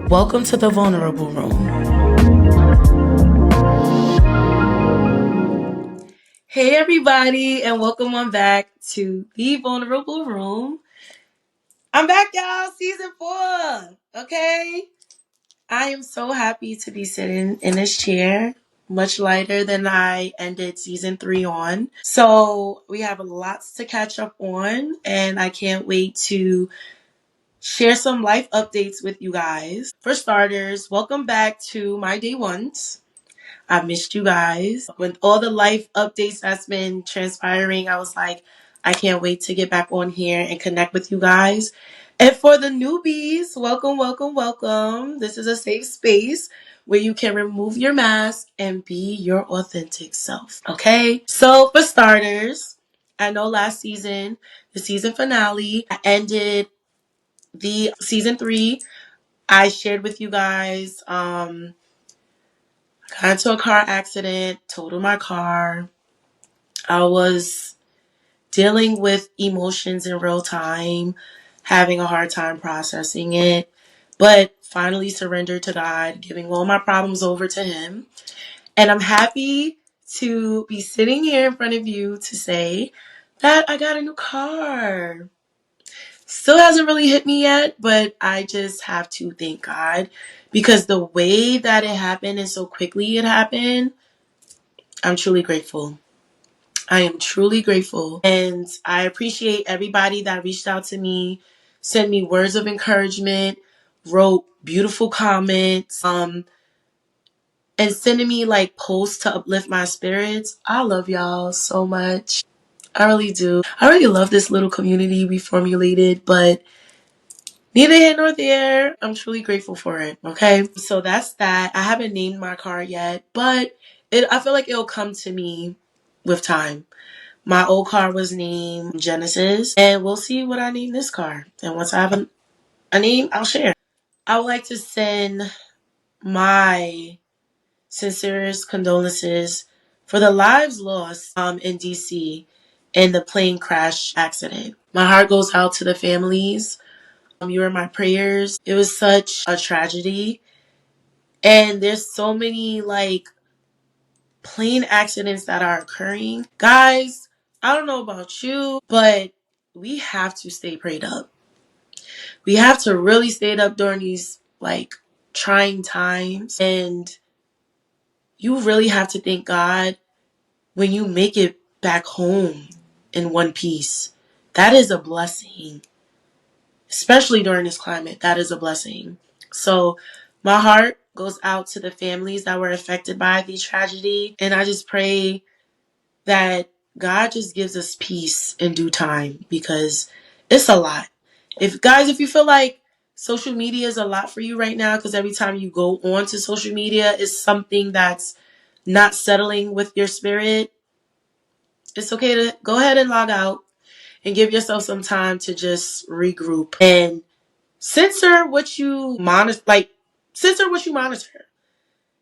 Welcome to the Vulnerable Room. Hey everybody, and welcome on back to the Vulnerable Room. I'm back, y'all, season 4. Okay? I am so happy to be sitting in this chair, much lighter than I ended season 3 on. So we have lots to catch up on, and I can't wait to share some life updates with you guys. For starters, welcome back to my day ones. I missed you guys. With all the life updates that's been transpiring, I was like, I can't wait to get back on here and connect with you guys. And for the newbies, welcome, welcome, welcome. This is a safe space where you can remove your mask and be your authentic self. Okay? So for starters, I know last season, the season finale, I ended the season 3. I shared with you guys, got into a car accident, totaled my car. I was dealing with emotions in real time, having a hard time processing it, but finally surrendered to God, giving all my problems over to Him. And I'm happy to be sitting here in front of you to say that I got a new car. Still hasn't really hit me yet, but I just have to thank God because the way that it happened and so quickly it happened, I'm truly grateful. I am truly grateful. And I appreciate everybody that reached out to me, sent me words of encouragement, wrote beautiful comments, and sending me like posts to uplift my spirits. I love y'all so much. I really do. I really love this little community we formulated, but neither here nor there. I'm truly grateful for it. Okay. So that's that. I haven't named my car yet, but I feel like it'll come to me with time. My old car was named Genesis, and we'll see what I name this car. And once I have a name, I'll share. I would like to send my sincerest condolences for the lives lost in DC in the plane crash accident. My heart goes out to the families. You are my prayers. It was such a tragedy. And there's so many plane accidents that are occurring. Guys, I don't know about you, but we have to stay prayed up. We have to really stay up during these trying times. And you really have to thank God when you make it back home in one piece. That is a blessing. Especially during this climate, that is a blessing. So my heart goes out to the families that were affected by the tragedy. And I just pray that God just gives us peace in due time because it's a lot. If you feel like social media is a lot for you right now, because every time you go on to social media is something that's not settling with your spirit, it's okay to go ahead and log out and give yourself some time to just regroup and censor what you monitor. Censor what you monitor.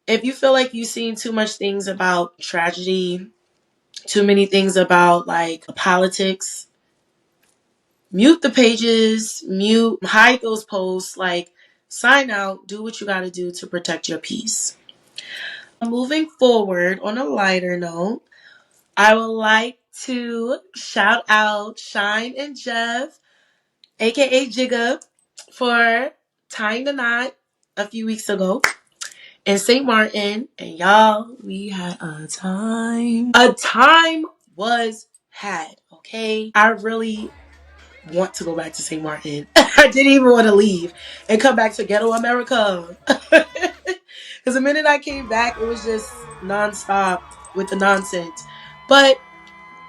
If you feel like you've seen too much things about tragedy, too many things about politics, mute the pages, hide those posts, sign out, do what you got to do to protect your peace. Moving forward, on a lighter note, I would like to shout out Shine and Jeff, aka Jigga, for tying the knot a few weeks ago in St. Martin. And y'all, we had a time. A time was had, okay? I really want to go back to St. Martin. I didn't even want to leave and come back to ghetto America. Because the minute I came back, it was just nonstop with the nonsense. But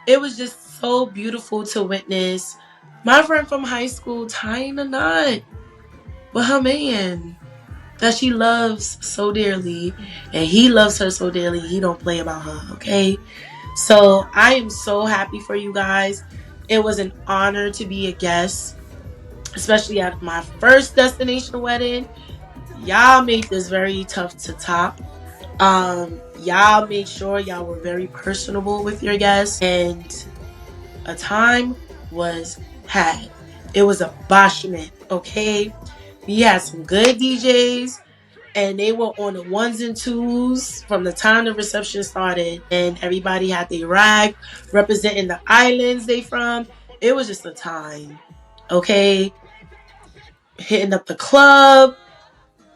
it was just so beautiful to witness my friend from high school tying a knot with her man that she loves so dearly, and he loves her so dearly. He don't play about her, okay? So I am so happy for you guys. It was an honor to be a guest, especially at my first destination wedding. Y'all made this very tough to top. Y'all made sure y'all were very personable with your guests, and a time was had. It was a bashment, okay? We had some good DJs, and they were on the ones and twos from the time the reception started, and everybody had their rag representing the islands they from. It was just a time. Okay. Hitting up the club.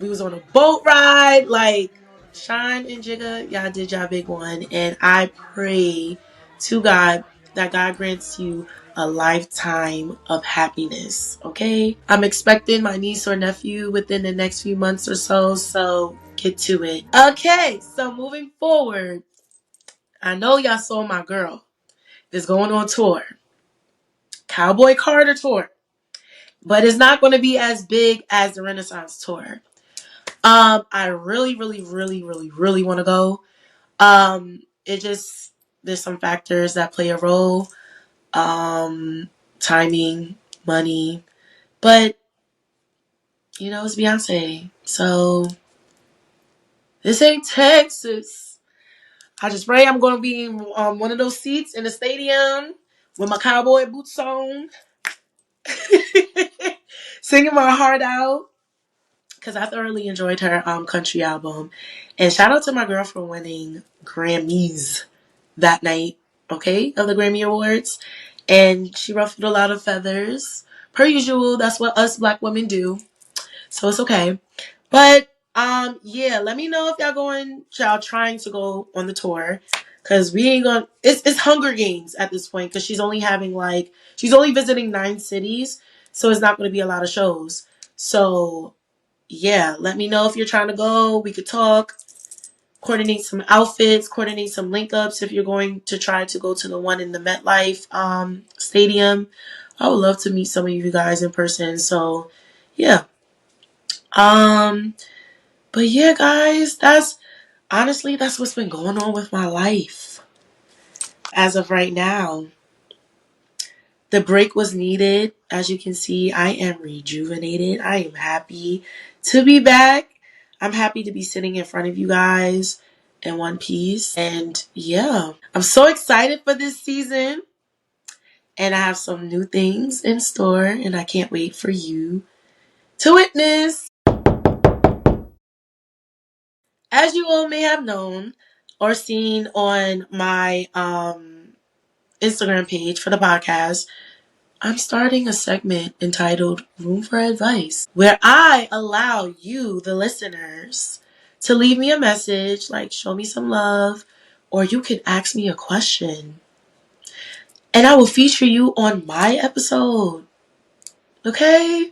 We was on a boat ride. Like, Shine and Jigga, y'all did y'all big one. And I pray to God that God grants you a lifetime of happiness. Okay? I'm expecting my niece or nephew within the next few months or so. So get to it. Okay, so moving forward, I know y'all saw my girl is going on tour. Cowboy Carter tour. But it's not going to be as big as the Renaissance tour. I really, really, really, really, really want to go. It just, there's some factors that play a role. Timing, money, but it's Beyonce. So this ain't Texas. I just pray I'm going to be in one of those seats in the stadium with my cowboy boots on, singing my heart out. Because I thoroughly enjoyed her country album. And shout out to my girl for winning Grammys that night, okay, of the Grammy Awards. And she ruffled a lot of feathers. Per usual, that's what us black women do. So it's okay. But yeah, let me know if y'all trying to go on the tour. Cause we ain't gonna it's Hunger Games at this point, because she's only visiting 9 cities, so it's not gonna be a lot of shows. So yeah, let me know if you're trying to go. We could talk, coordinate some outfits, coordinate some link ups if you're going to try to go to the one in the MetLife stadium. I would love to meet some of you guys in person. So yeah. But yeah, guys, that's what's been going on with my life as of right now. The break was needed. As you can see, I am rejuvenated. I am happy to be back. I'm happy to be sitting in front of you guys in one piece. And yeah, I'm so excited for this season. And I have some new things in store, and I can't wait for you to witness. As you all may have known or seen on my Instagram page for the podcast, I'm starting a segment entitled Room for Advice, where I allow you, the listeners, to leave me a message, like show me some love, or you can ask me a question. And I will feature you on my episode. Okay?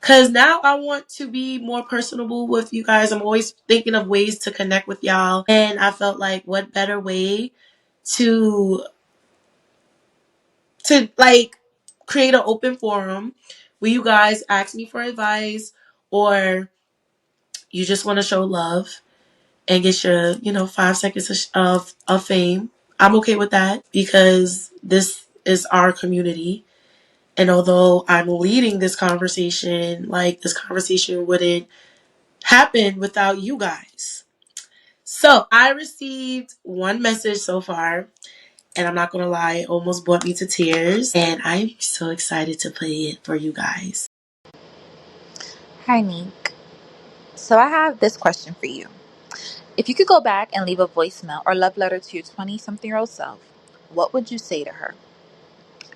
Because now I want to be more personable with you guys. I'm always thinking of ways to connect with y'all. And I felt like, what better way to like create an open forum where you guys ask me for advice, or you just want to show love and get your 5 seconds of fame. I'm okay with that, because this is our community. And although I'm leading this conversation, like, this conversation wouldn't happen without you guys. So I received one message so far, and I'm not going to lie, it almost brought me to tears. And I'm so excited to play it for you guys. Hi, Neek. So I have this question for you. If you could go back and leave a voicemail or love letter to your 20-something-year-old self, what would you say to her?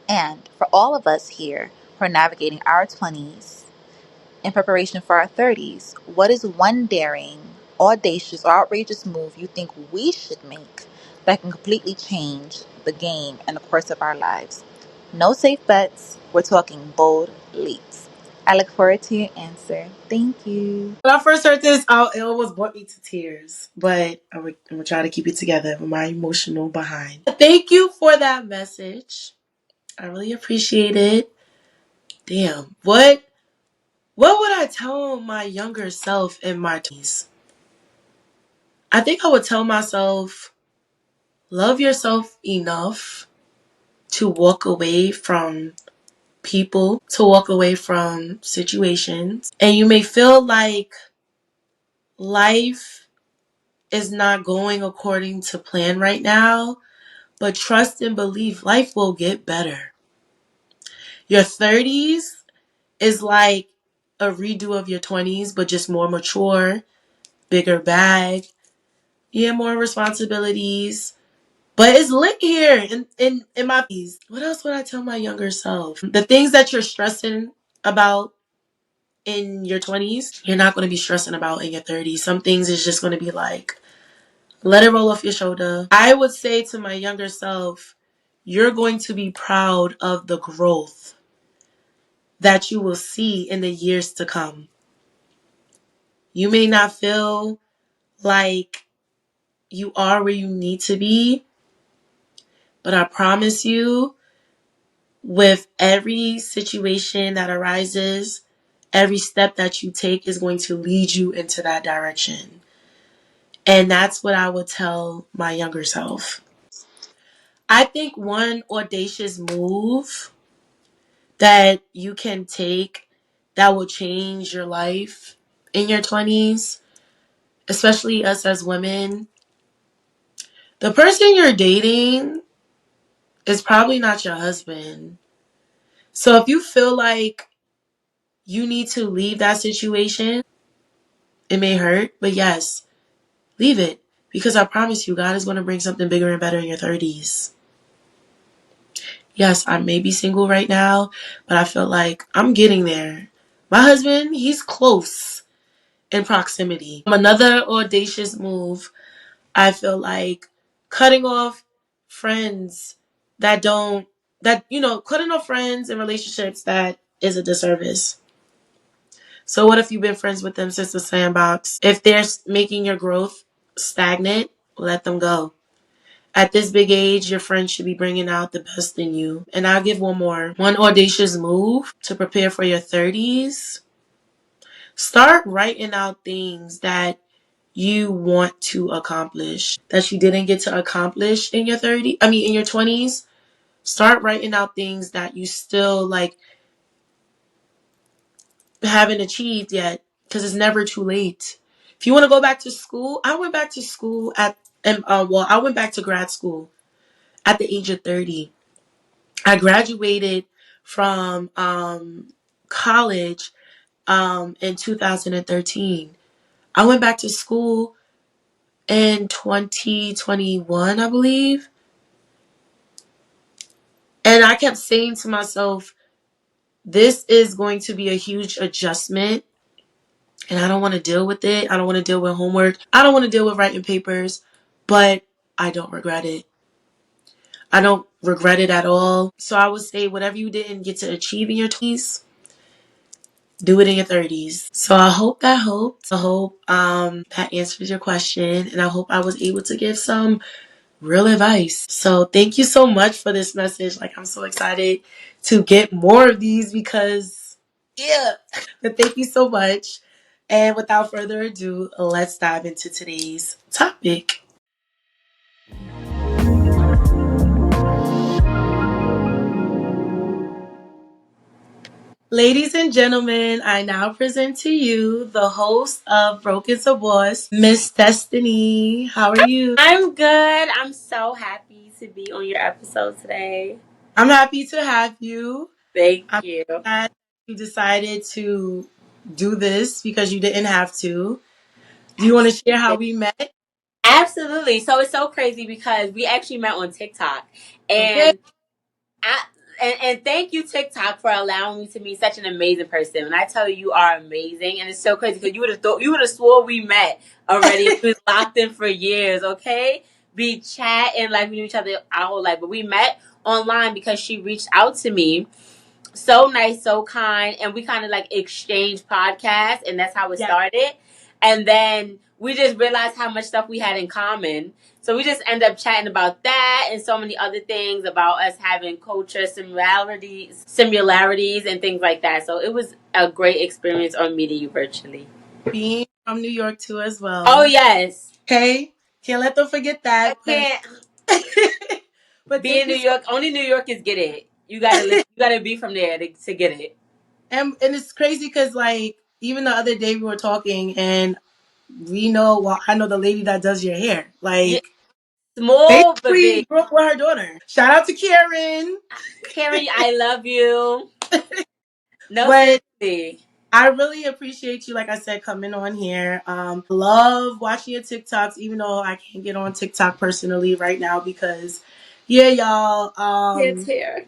And for all of us here who are navigating our 20s in preparation for our 30s, what is one daring, audacious, or outrageous move you think we should make that can completely change the game and the course of our lives? No safe bets. We're talking bold leaps. I look forward to your answer. Thank you. When I first heard this, it almost brought me to tears. But I'm going to try to keep it together with my emotional behind. Thank you for that message. I really appreciate it. Damn. What would I tell my younger self in my 20s? I think I would tell myself, love yourself enough to walk away from people, to walk away from situations. And you may feel like life is not going according to plan right now, but trust and believe life will get better. Your 30s is like a redo of your 20s, but just more mature, bigger bag, yeah, more responsibilities. But it's lit here in my 30s. What else would I tell my younger self? The things that you're stressing about in your 20s, you're not going to be stressing about in your 30s. Some things is just going to be like, let it roll off your shoulder. I would say to my younger self, you're going to be proud of the growth that you will see in the years to come. You may not feel like you are where you need to be, but I promise you, with every situation that arises, every step that you take is going to lead you into that direction. And that's what I would tell my younger self. I think one audacious move that you can take that will change your life in your 20s, especially us as women, the person you're dating is probably not your husband. So if you feel like you need to leave that situation, it may hurt, but yes, leave it. Because I promise you, God is going to bring something bigger and better in your 30s. Yes, I may be single right now, but I feel like I'm getting there. My husband, he's close in proximity. Another audacious move, I feel like cutting off friends that don't, cutting off friends and relationships that is a disservice. So what if you've been friends with them since the sandbox? If they're making your growth stagnant, let them go. At this big age, your friends should be bringing out the best in you. And I'll give one more. One audacious move to prepare for your 30s. Start writing out things that you want to accomplish that you didn't get to accomplish in your 30s. I mean, in your 20s. Start writing out things that you still like haven't achieved yet because it's never too late. If you want to go back to school, I went back to school I went back to grad school at the age of 30. I graduated from college in 2013. I went back to school in 2021, I believe. And I kept saying to myself, this is going to be a huge adjustment. And I don't want to deal with it. I don't want to deal with homework. I don't want to deal with writing papers. But I don't regret it. I don't regret it at all. So I would say whatever you didn't get to achieve in your 20s, do it in your 30s. So I hope that helped. I hope that answers your question. And I hope I was able to give some real advice. So thank you so much for this message. Like, I'm so excited to get more of these because, yeah. But thank you so much. And without further ado, let's dive into today's topic. Ladies and gentlemen, I now present to you the host of Broken to Boss, Miss Destiny. How are you? I'm good. I'm so happy to be on your episode today. I'm happy to have you. Thank I'm you. glad you decided to do this because you didn't have to. Do you want to share how Absolutely. we met? Absolutely. So it's so crazy because we actually met on TikTok. Okay. And I and thank you, TikTok, for allowing me to meet such an amazing person. And I tell you, you are amazing. And it's so crazy because you would have swore we met already. We was locked in for years, okay? Be chatting like we knew each other our whole life. But we met online because she reached out to me, so nice, so kind, and we kind of like exchanged podcasts, and that's how it Yeah. started. And then we just realized how much stuff we had in common. So we just end up chatting about that and so many other things about us having culture similarities and things like that. So it was a great experience on meeting you virtually. Being from New York too as Oh well. yes, Okay. Can't let them forget I that. But can't but be thank in New you so York. Only New Yorkers get it. You gotta live. You gotta be from there to get it. and it's crazy because like even the other day we were talking and we know well I know the lady that does your hair. Yeah, Like small but basically big. grew up with her daughter. Shout out to Karen. Karen, I love you. No, But seriously. I really appreciate you, like I said, coming on here. Love watching your TikToks, even though I can't get on TikTok personally right now because, yeah, y'all. It's here.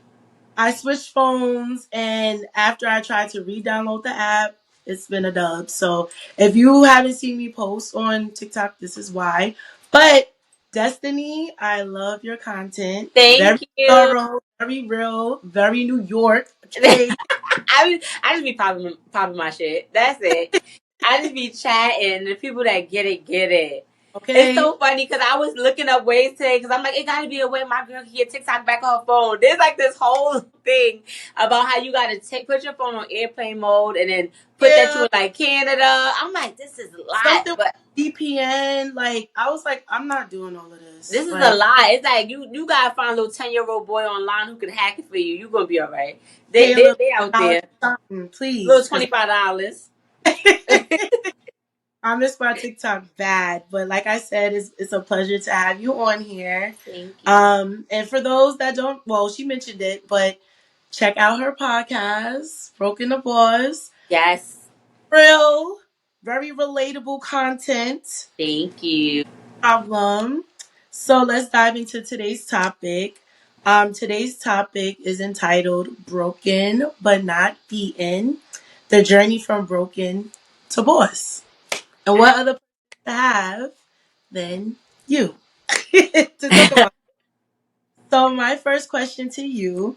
I switched phones, and after I tried to re-download the app, it's been a dub. So if you haven't seen me post on TikTok, this is why. But Destiny, I love your content. Very Thank you. thorough, very real, very New York. Okay, I just be popping my shit. That's it. I just be chatting. The people that get it. It's okay, so funny because I was looking up ways today because I'm like, it gotta be a way my girl can get TikTok back on her phone. There's like this whole thing about how you gotta put your phone on airplane mode and then put that you yeah, in like Canada. I'm like, this is a lot, something with but VPN. Like I was like, I'm not doing all of this. this is a Like lot. It's like you gotta find a little 10-year-old boy online who can hack it for you. You gonna be all right. They pay a they little they out dollar there. something, Little please, because. $25. I miss my TikTok bad, but like I said, it's a pleasure to have you on here. Thank you. And for those that don't, well, she mentioned it, but check out her podcast, Broken the Boss. Yes. Real, very relatable content. Thank you. Problem. So let's dive into today's topic. Today's topic is entitled "Broken but Not Beaten: The Journey from Broken to Boss." And what other person to have than you to talk about? So, my first question to you: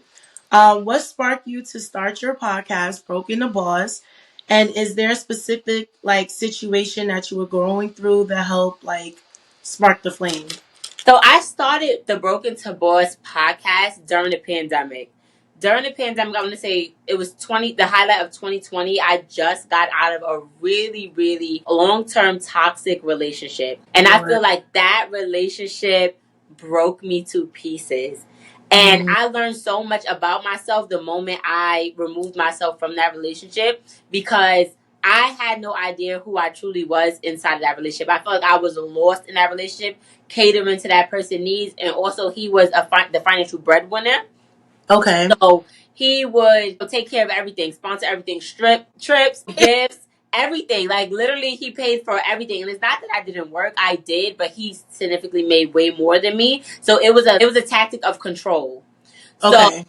what sparked you to start your podcast, Broken the Boss? And is there a specific like situation that you were going through that helped like spark the flame? So I started the Broken to Boss podcast during the pandemic. During the pandemic, I want to say it was the highlight of 2020. I just got out of a really, really long term toxic relationship. And I Lord. feel like that relationship broke me to pieces. And Mm, I learned so much about myself the moment I removed myself from that relationship because I had no idea who I truly was inside of that relationship. I felt like I was lost in that relationship, catering to that person's needs, and also he was the financial breadwinner. okay. So he would take care of everything, sponsor everything, trips, gifts, everything. Like literally, he paid for everything. And it's not that I didn't work; I did, but he significantly made way more than me. So it was a tactic of control. So Okay.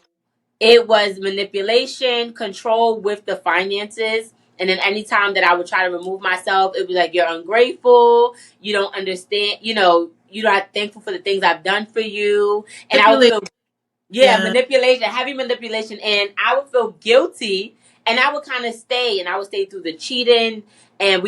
it was manipulation, control with the finances. And then anytime that I would try to remove myself, it was like, you're ungrateful. You don't understand. You're not thankful for the things I've done for you. And I would Manipulate. feel, yeah, Yeah. manipulation, heavy manipulation. And I would feel guilty. And I would kind of stay. And I would stay through the cheating. And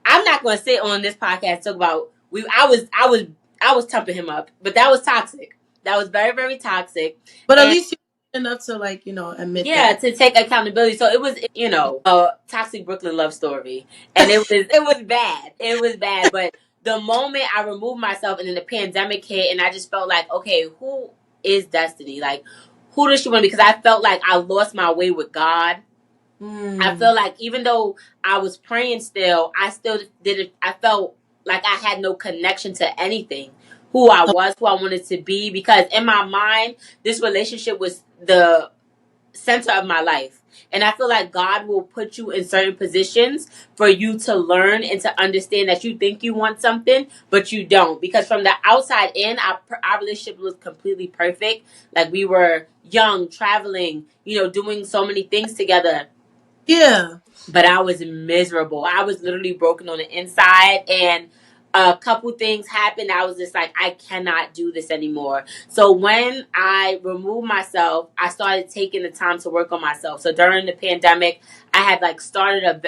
I'm not going to sit on this podcast and talk about, I was tumping him up. But that was toxic. That was very, very toxic. But at And least you enough to like admit yeah, that. to take accountability. So it was a toxic Brooklyn love story, and it was bad. It was bad. But the moment I removed myself, and then the pandemic hit, and I just felt like, okay, who is Destiny? Like, who does she want to be? Because I felt like I lost my way with God. I Mm, feel like even though I was praying still, I still didn't. I felt like I had no connection to anything. Who I was, who I wanted to be, because in my mind, this relationship was the center of my life. And I feel like God will put you in certain positions for you to learn and to understand that you think you want something, but you don't. Because from the outside in, our relationship was completely perfect. Like we were young, traveling, doing so many things together, yeah. but I was miserable. I was literally broken on the inside, and a couple things happened. I was just like, I cannot do this anymore. So when I removed myself, I started taking the time to work on myself. So during the pandemic, I had like started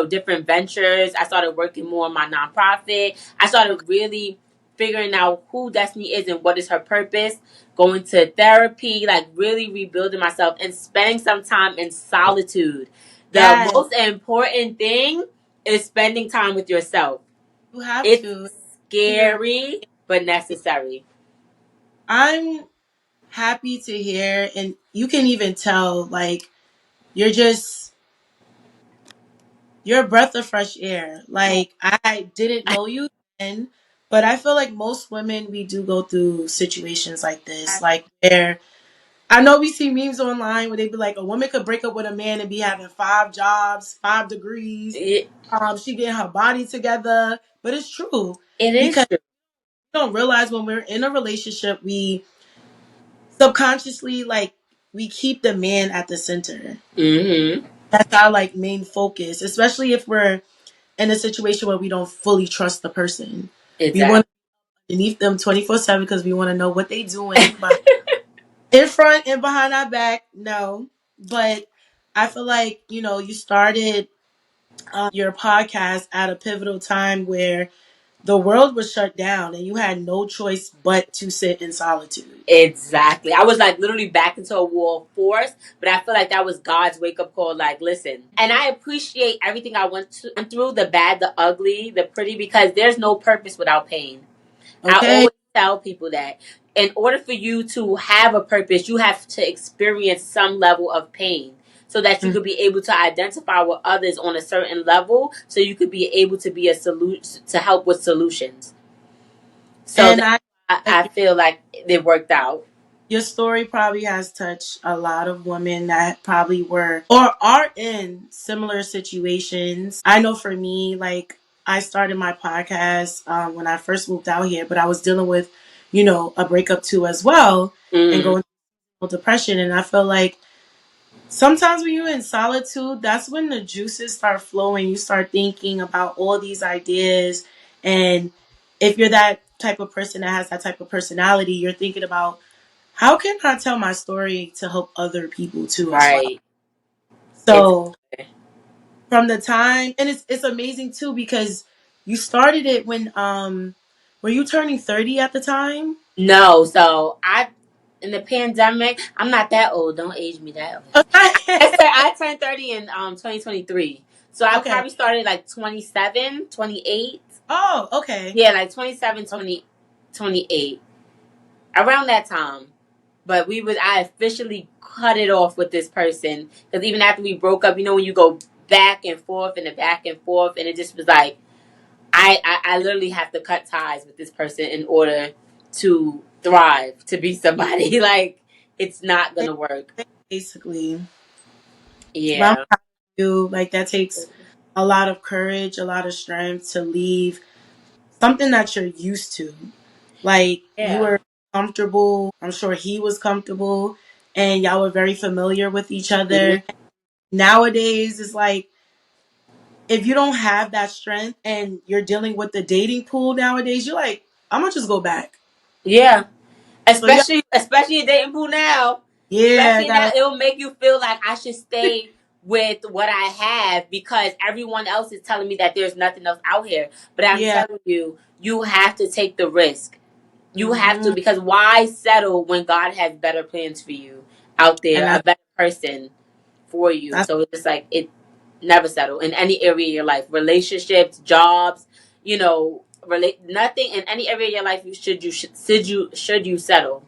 different ventures. I started working more on my nonprofit. I started really figuring out who Destiny is and what is her purpose. Going to therapy, like really rebuilding myself and spending some time in solitude. The Yes. most important thing is spending time with yourself. You have It's to. Here. scary, but necessary. I'm happy to hear, and you can even tell, like, you're just, you're a breath of fresh air. Like, I didn't know you then, but I feel like most women, we do go through situations like this, like, where I know we see memes online where they be like, a woman could break up with a man and be having 5 jobs, 5 degrees. It, She getting her body together, but it's true it is because true. we don't realize when we're in a relationship, we subconsciously like we keep the man at the center. Mm-hmm. That's our like main focus, especially if we're in a situation where we don't fully trust the person. We want Exactly. to beneath them 24/7 because we want to know what they doing in front and behind our back. No, but I feel like you started your podcast at a pivotal time where the world was shut down and you had no choice but to sit in solitude. Exactly. I was like literally back into a wall force, but I feel like that was God's wake up call. Like, listen. And I appreciate everything I went through, the bad, the ugly, the pretty, because there's no purpose without pain. I Okay, always tell people that in order for you to have a purpose, you have to experience some level of pain so that you Mhm. could be able to identify with others on a certain level so you could be able to be a solution to help with solutions. So and that, I like I feel like it worked out. your story probably has touched a lot of women that probably were or are in similar situations. I know for me, like I started my podcast when I first moved out here, but I was dealing with, a breakup too as well, and Mm, going through depression. And I feel like sometimes when you're in solitude, that's when the juices start flowing. You start thinking about all these ideas, and if you're that type of person that has that type of personality, you're thinking about how can I tell my story to help other people too as well? right. So Exactly. from the time, and it's amazing too because you started it when were you turning 30 at the time? No, so I in the pandemic, I'm not that old. Don't age me that old. Okay. I turned 30 in 2023. So I Okay. probably started like 27, 28. Oh, okay. Yeah, like 27, Okay. 20, 28. Around that time. But I officially cut it off with this person. Because even after we broke up, when you go back and forth and the back and forth, and it just was like, I literally have to cut ties with this person in order to thrive, to be somebody. Like, it's not going to work. Basically, but I'm Yeah. proud of you. Like that takes a lot of courage, a lot of strength to leave something that you're used to. Like you Yeah. were comfortable. I'm sure he was comfortable, and y'all were very familiar with each Mhm. other. Nowadays, it's like if you don't have that strength and you're dealing with the dating pool nowadays, you're like, I'm gonna just go back. Yeah. So yeah, Especially in dating pool now. yeah, Especially now, gotta it'll make you feel like I should stay with what I have because everyone else is telling me that there's nothing else out here. But I'm yeah. telling you, you have to take the risk. You have to, Hmm. because why settle when God has better plans for you out there, And a better person for you. that's So it's just like it never settle in any area of your life, relationships, jobs, nothing in any area of your life. You should you settle.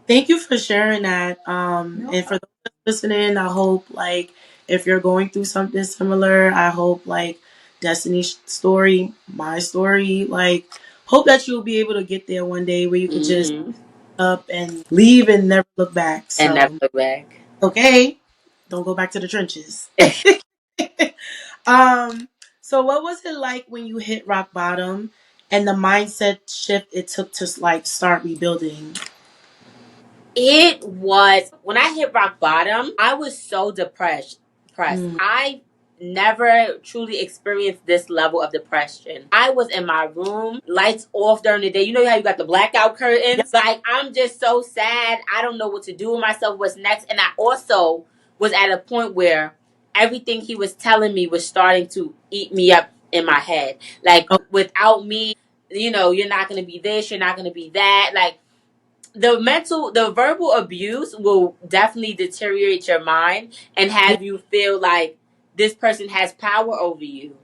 thank you for sharing that. No. And for those listening, I hope like if you're going through something similar, I hope like Destiny's story, my story, like hope that you'll be able to get there one day where you could just Hmm. up and leave and never look back. And never So look back. okay, don't go back to the trenches. um, so what was it like when you hit rock bottom and the mindset shift it took to like start rebuilding? It was when I hit rock bottom, I was so depressed. Depressed. Mm. I never truly experienced this level of depression. I was in my room, lights off during the day. You know how you got the blackout Yep. curtains? Like, I'm just so sad. I don't know what to do with myself. What's next? And I also was at a point where everything he was telling me was starting to eat me up in my head. Like, Oh, without me, you're not going to be this, you're not going to be that. Like, the verbal abuse will definitely deteriorate your mind and yeah. have you feel like this person has power over you.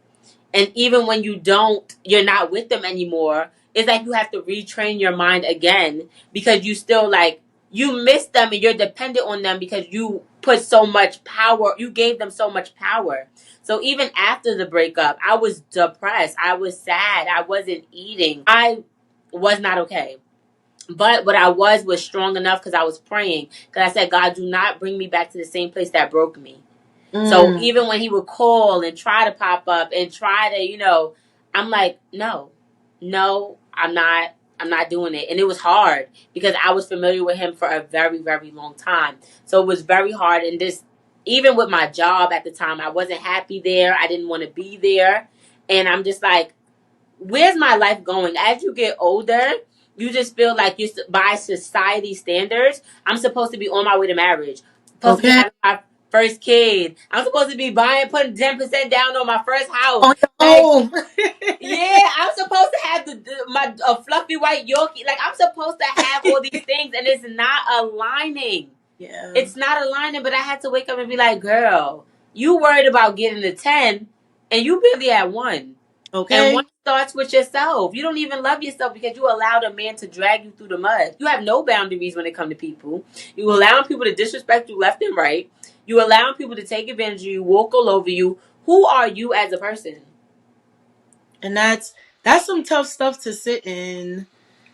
And even when you're not with them anymore, it's like you have to retrain your mind again because you still like you miss them and you're dependent on them because you gave them so much power. So even after the breakup, I was depressed, I was sad, I wasn't eating, I was not okay. But what I was strong enough because I was praying. Because I said, God, do not bring me back to the same place that broke me. So Mm. even when he would call and try to pop up and try to, I'm like, no, no, I'm not doing it. And it was hard because I was familiar with him for a very, very long time. So it was very hard. And this, even with my job at the time, I wasn't happy there. I didn't want to be there. And I'm just like, where's my life going? As you get older, you just feel like you, by society standards, I'm supposed to be on my way to marriage, supposed to be Okay. having my first kid. I'm supposed to be putting 10% down on my first house. On your Like, home. yeah, I'm supposed to have my a fluffy white Yorkie. Like, I'm supposed to have all these things, and it's not aligning. Yeah. It's not aligning. But I had to wake up and be like, girl, you worried about getting the 10, and you barely at 1. And one Okay. starts with yourself. You don't even love yourself because you allowed a man to drag you through the mud. You have no boundaries when it comes to people. You allowing people to disrespect you left and right. You allowing people to take advantage of you, walk all over you. Who are you as a person? And that's some tough stuff to sit in.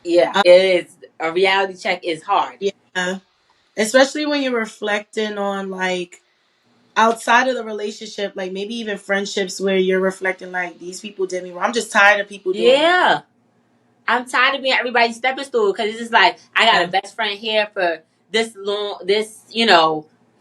Yeah, Uh, it is. A reality check is hard. yeah. Especially when you're reflecting on like outside of the relationship, like maybe even friendships where you're reflecting like these people did me wrong. I'm just tired of people doing me. Yeah. I'm tired of being everybody's stepping stool because it's just like I got a Yeah. best friend here for this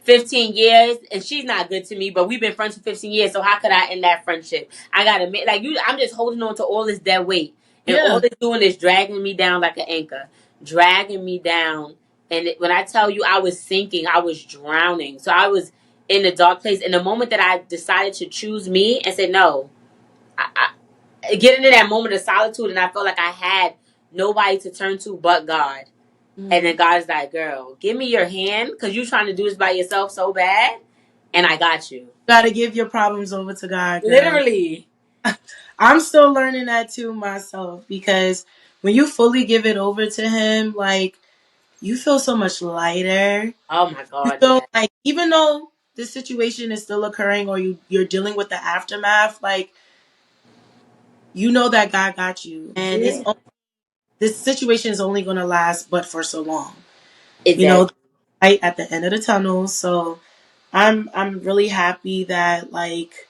15 years, and she's not good to me, but we've been friends for 15 years. So how could I end that friendship? I gotta admit, like you, I'm just holding on to all this dead weight, and all Yeah. it's doing is dragging me down like an anchor, dragging me down. And when I tell you, I was sinking, I was drowning. So I was in a dark place. And the moment that I decided to choose me and say no, getting in that moment of solitude, and I felt like I had nobody to turn to but God. And then Mm. God's like, girl, give me your hand because you're trying to do this by yourself so bad, and I got you. Gotta give your problems over to God, girl. Literally. I'm still learning that too myself because when you fully give it over to him, like you feel so much lighter. Oh my You God, feel yeah. like even though the situation is still occurring or you're dealing with the aftermath, like you know that God got you. And Yeah. this situation is only gonna last but for so long. You know, Exactly. light at the end of the tunnel. So I'm really happy that like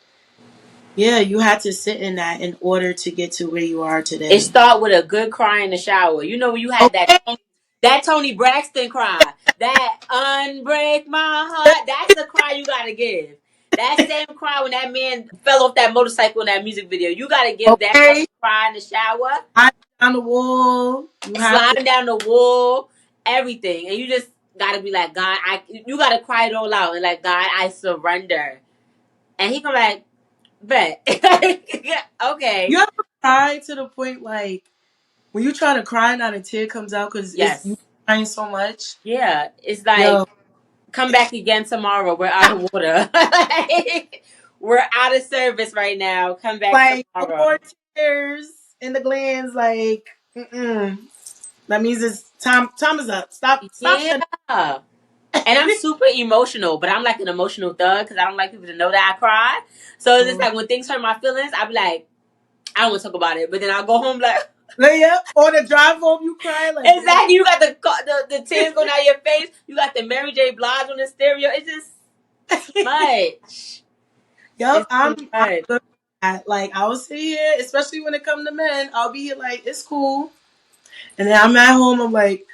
yeah, you had to sit in that in order to get to where you are It today. start with a good cry in the shower. You know when you had Okay. that Tony Braxton cry, that unbreak my heart. That's the cry you gotta give. That same cry when that man fell off that motorcycle in that music video. You gotta give that fucking Okay. cry in the shower, I down the wall. You have to sliding down the wall, everything, and you just gotta be like, God, you gotta cry it all out and like, God, I surrender. And he come like, bet, you okay, ever cry to the point like when you try to cry and not a tear comes out because it's you yes, crying so much. yeah. It's like, Yo, come back again tomorrow. We're out of water. We're out of service right now. Come back like no tomorrow. more tears in the glands. Like, mm-mm. That means it's time. Time is up. Stop Yeah. shedding. And I'm super emotional, but I'm like an emotional thug because I don't like people to know that I cry. So it's just Oh, like when things hurt my feelings, I'll be like, I don't want to talk about it. But then I'll go home like, yeah. On the drive home, you cry like, girl. exactly. You got the tears going down your face. You got the Mary J. Blige on the stereo. It's just too much. Yup, It's too I'm much. good at that. Like I will sit here, especially when it comes to men, I'll be here like it's cool, and then I'm at home. I'm like,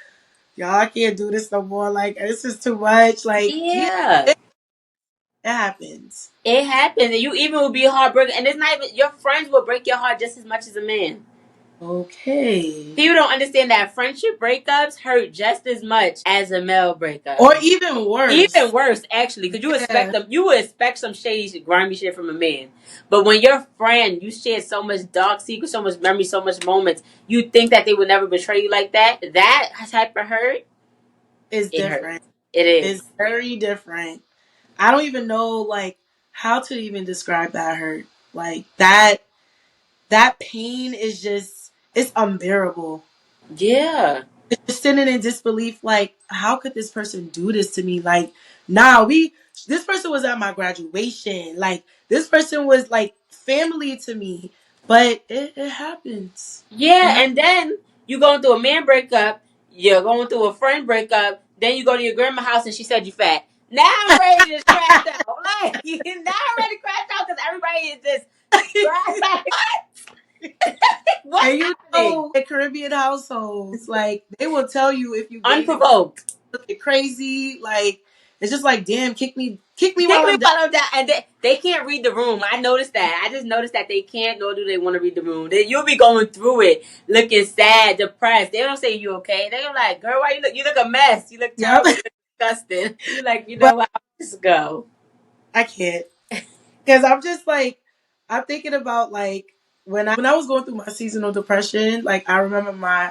y'all, I can't do this no more. Like this is too much. Like yeah, Yeah. it happens. It happens, and you even will be heartbroken, and it's not even your friends will break your heart just as much as a man. Okay. People don't understand that friendship breakups hurt just as much as a male breakup. Or even Even worse. worse, actually, because you expect Yeah, them, you would expect some shady, grimy shit from a man. But when your friend, you shared so much dark secrets, so much memory, so much moments, you think that they would never betray you like that. That type of hurt, it's it hurts. different. It is. It's very different. I don't even know like how to even describe that hurt. Like that pain is just it's unbearable. Yeah. Just sitting in disbelief, like, how could this person do this to me? Like, nah, this person was at my graduation. Like, this person was like family to me. But it happens. It Yeah, happens. and then you going through a man breakup. you're going through a friend breakup, then you go to your grandma's house and she said you fat. Now I'm ready to crash out. Like, now I'm ready to crash out because everybody is just like, what's And you happening? know, in Caribbean households, like they will tell you if you gain it, Unprovoked. looking crazy. Like it's just like, damn, kick me Kick while me I'm down. while I'm down. And they can't read the room. I noticed that. I just noticed that they can't, nor do they want to read the room. You'll be going through it, looking sad, depressed. They don't say you okay. They're like, girl, why you look a mess. You look Yep. terrible. You look disgusting. You like, you know But what? I'll just go. I can't because I'm just like I'm thinking about like when I was going through my seasonal depression. Like I remember my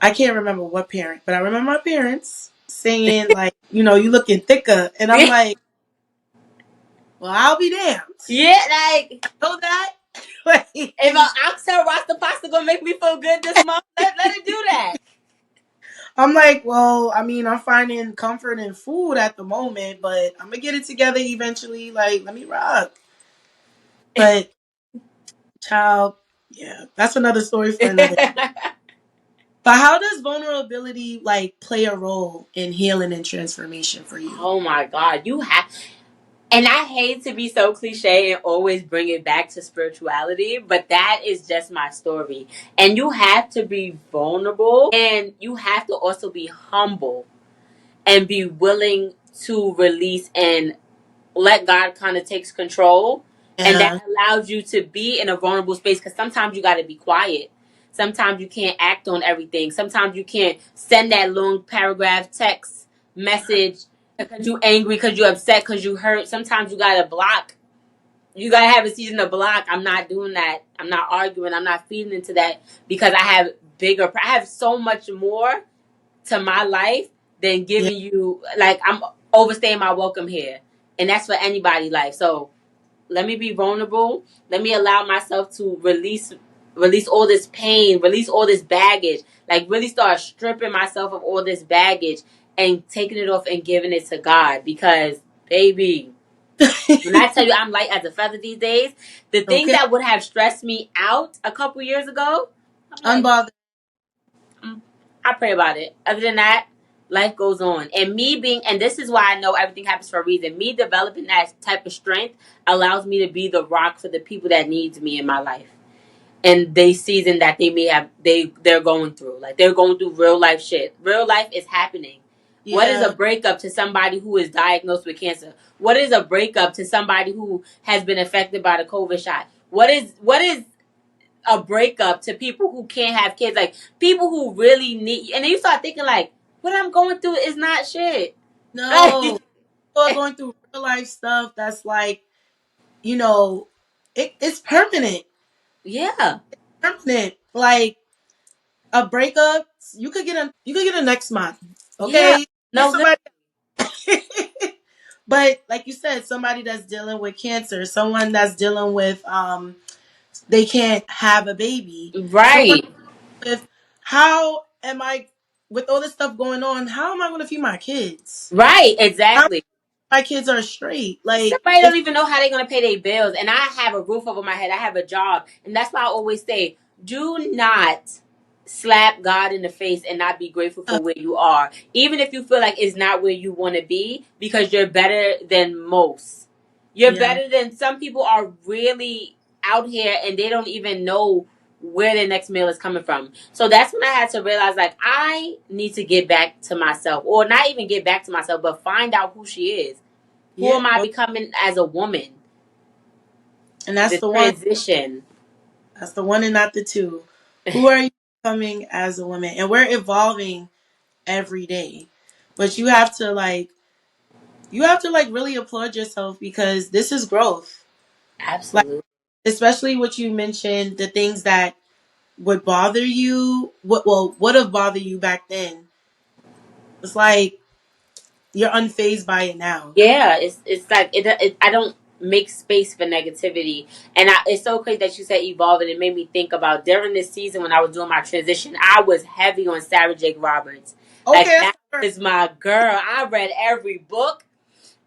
I can't remember what parent, but I remember my parents saying like, you looking thicker, and I'm like, well, I'll be damned. Yeah, like, Know that? Like, if an oxtail roster pasta gonna make me feel good this month, let it do that. I'm like, well, I mean, I'm finding comfort in food at the moment, but I'm gonna get it together eventually. Like, let me rock. But, child, yeah, that's another story for another. But how does vulnerability like play a role in healing and transformation for you? Oh my God, you have. And I hate to be so cliche and always bring it back to spirituality, but that is just my story. And you have to be vulnerable and you have to also be humble and be willing to release and let God kind of takes control. And that Yeah, allows you to be in a vulnerable space because sometimes you got to be quiet. Sometimes you can't act on everything. Sometimes you can't send that long paragraph text message because you angry, because you upset, because you hurt. Sometimes you got to block. You got to have a season to block. I'm not doing that. I'm not arguing. I'm not feeding into that because I have so much more to my life than yeah, giving you, like, I'm overstaying my welcome here. And that's for anybody life. So let me be vulnerable. Let me allow myself to release all this pain, release all this baggage. Like really start stripping myself of all this baggage and taking it off and giving it to God. Because baby, when I tell you I'm light as a feather these days, the things okay, that would have stressed me out a couple years ago, I'm like, unbothered. I pray about it. Other than that, life goes on. And and this is why I know everything happens for a reason. Me developing that type of strength allows me to be the rock for the people that needs me in my life. And they season that they may have they're going through. Like they're going through real life shit. Real life is happening. What is a Yeah, breakup to somebody who is diagnosed with cancer? What is a breakup to somebody who has been affected by the COVID shot? What is a breakup to people who can't have kids, like people who really need. And then you start thinking like, what I'm going through is not shit. Like, no, people are going through real life stuff that's like, you know, it's permanent. yeah, Permanent. Like a breakup, you could get a next month. yeah, Okay, get no, somebody. But like you said, somebody that's dealing with cancer, someone that's dealing with they can't have a baby, someone right, with how am I with all this stuff going on? How am I going to feed my kids? right, How exactly. my kids are straight? Like Somebody it's don't even know how they're gonna pay their bills, and I have a roof over my head. I have a job, and that's why I always say, do not slap God in the face and not be grateful uh, for where you are, even if you feel like it's not where you want to be, because you're better than most. You're yeah, better than some people are really out here, and they don't even know where their next meal is coming from. So that's when I had to realize, like, I need to get back to myself, or not even get back to myself, but find out who she is. Who yeah. am I Well, becoming as a woman? and that's The the one. transition. That's the one and not the two. Who are you becoming as a woman? And we're evolving every day. But you have to like really applaud yourself because this is growth. Like Absolutely. especially what you mentioned, the things that would bother you, would have bothered you back then. It's like you're unfazed by it now. Yeah, it's like I don't make space for negativity, and it's so crazy that you said evolve, and it made me think about during this season when I was doing my transition. I was heavy on Sarah Jake Roberts. Like Okay, that is my girl. I read every book.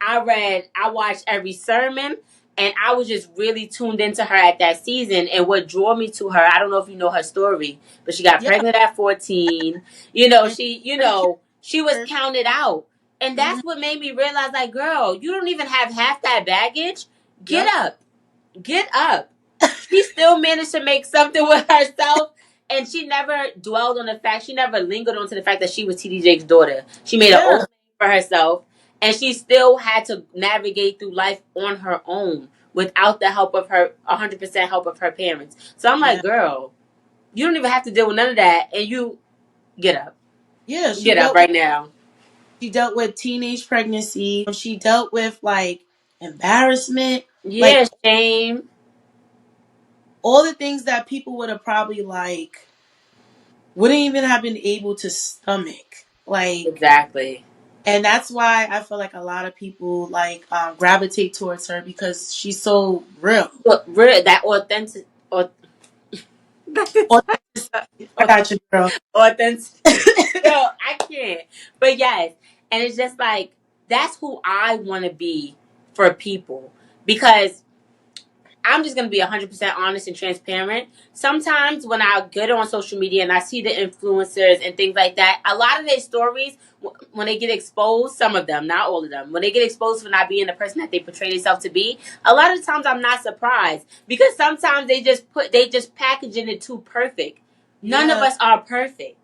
I watched every sermon. And I was just really tuned into her at that season. And what drew me to her, I don't know if you know her story, but she got Yeah. pregnant at 14. And pretty She was cute. counted out. And Hmm. that's what made me realize, like, girl, you don't even have half that baggage. Get Yep. up. Get up. She still managed to make something with herself. And she never dwelled on the fact, she never lingered onto the fact that she was TD Jake's daughter. She made an own Yeah. name for herself, and she still had to navigate through life on her own without the help of her, 100% help of her parents. So I'm like, Yeah. girl, you don't even have to deal with none of that, and you get up. Yeah. Get up right now. She dealt with teenage pregnancy. She dealt with like embarrassment, like Yeah, shame. all the things that people would have probably like wouldn't even have been able to stomach. Like, Exactly. and that's why I feel like a lot of people like gravitate towards her because she's so real. But that authentic, Authenticity. I got you, girl. authentic. Yo, I can't. But yes, and it's just like that's who I want to be for people because I'm just gonna be 100% honest and transparent. Sometimes when I get on social media and I see the influencers and things like that, a lot of their stories when they get exposed, some of them, not all of them, when they get exposed for not being the person that they portray themselves to be, a lot of the times I'm not surprised because sometimes they just packaging it too perfect. None of Yeah, us are perfect.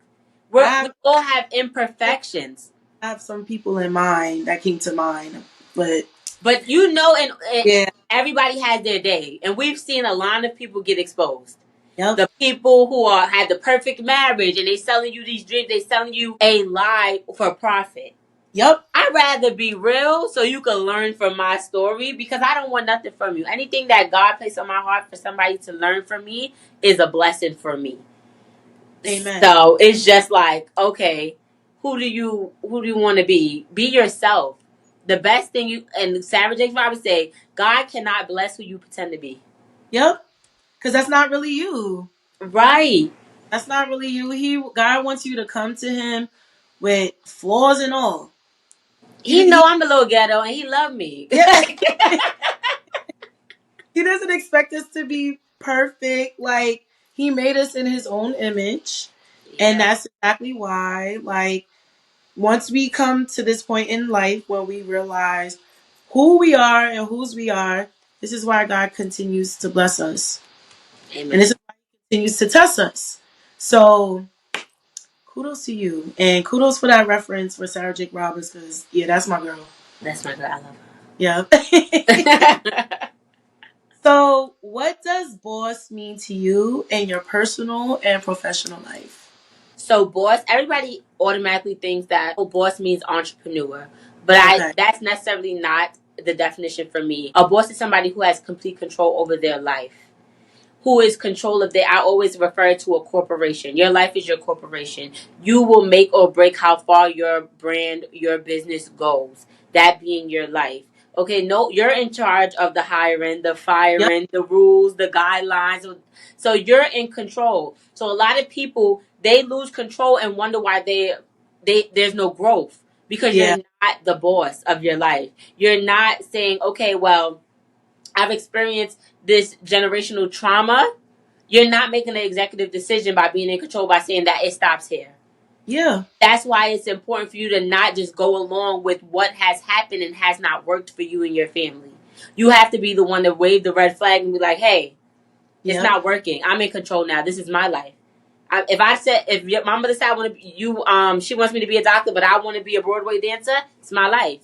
I We all have have, imperfections. I have some people in mind that came to mind, but But you know, and yeah, everybody has their day, and we've seen a lot of people get exposed. yep, The people who are had the perfect marriage, and they selling you these dreams, they selling you a lie for profit. yep, I'd rather be real so you can learn from my story because I don't want nothing from you. Anything that God placed on my heart for somebody to learn from me is a blessing for me. amen, So it's just like, okay, who do you want to be? Be yourself. The best thing you and Sarah Jakes Roberts say, God cannot bless who you pretend to be. yep, because that's not really you. Right. That's not really you. God wants you to come to Him with flaws and all. He know He I'm a little ghetto and he love me. yeah, He doesn't expect us to be perfect. Like He made us in His own image, and Yeah. that's exactly why. Like once we come to this point in life where we realize who we are and whose we are, this is why God continues to bless us. And this Amen. is why He continues to test us. So kudos to you. And kudos for that reference for Sarah Jake Roberts because, yeah, that's my girl. That's my girl. I love Yeah. her. So, what does boss mean to you in your personal and professional life? So boss, everybody automatically thinks that boss means entrepreneur. But I Okay. that's necessarily not the definition for me. A boss is somebody who has complete control over their life. Who is control of their I always refer to a corporation. Your life is your corporation. You will make or break how far your brand, your business goes. That being your life. Okay, no, you're in charge of the hiring, the Yep. firing, the rules, the guidelines. So you're in control. So a lot of people they lose control and wonder why they there's no growth because you're Yeah. not the boss of your life. You're not saying, okay, well, I've experienced this generational trauma. You're not making an executive decision by being in control by saying that it stops here. Yeah. That's why it's important for you to not just go along with what has happened and has not worked for you and your family. You have to be the one to wave the red flag and be like, hey, it's Yep. not working. I'm in control now. This is my life. If my mother said I want to be, she wants me to be a doctor, but I want to be a Broadway dancer, it's my life.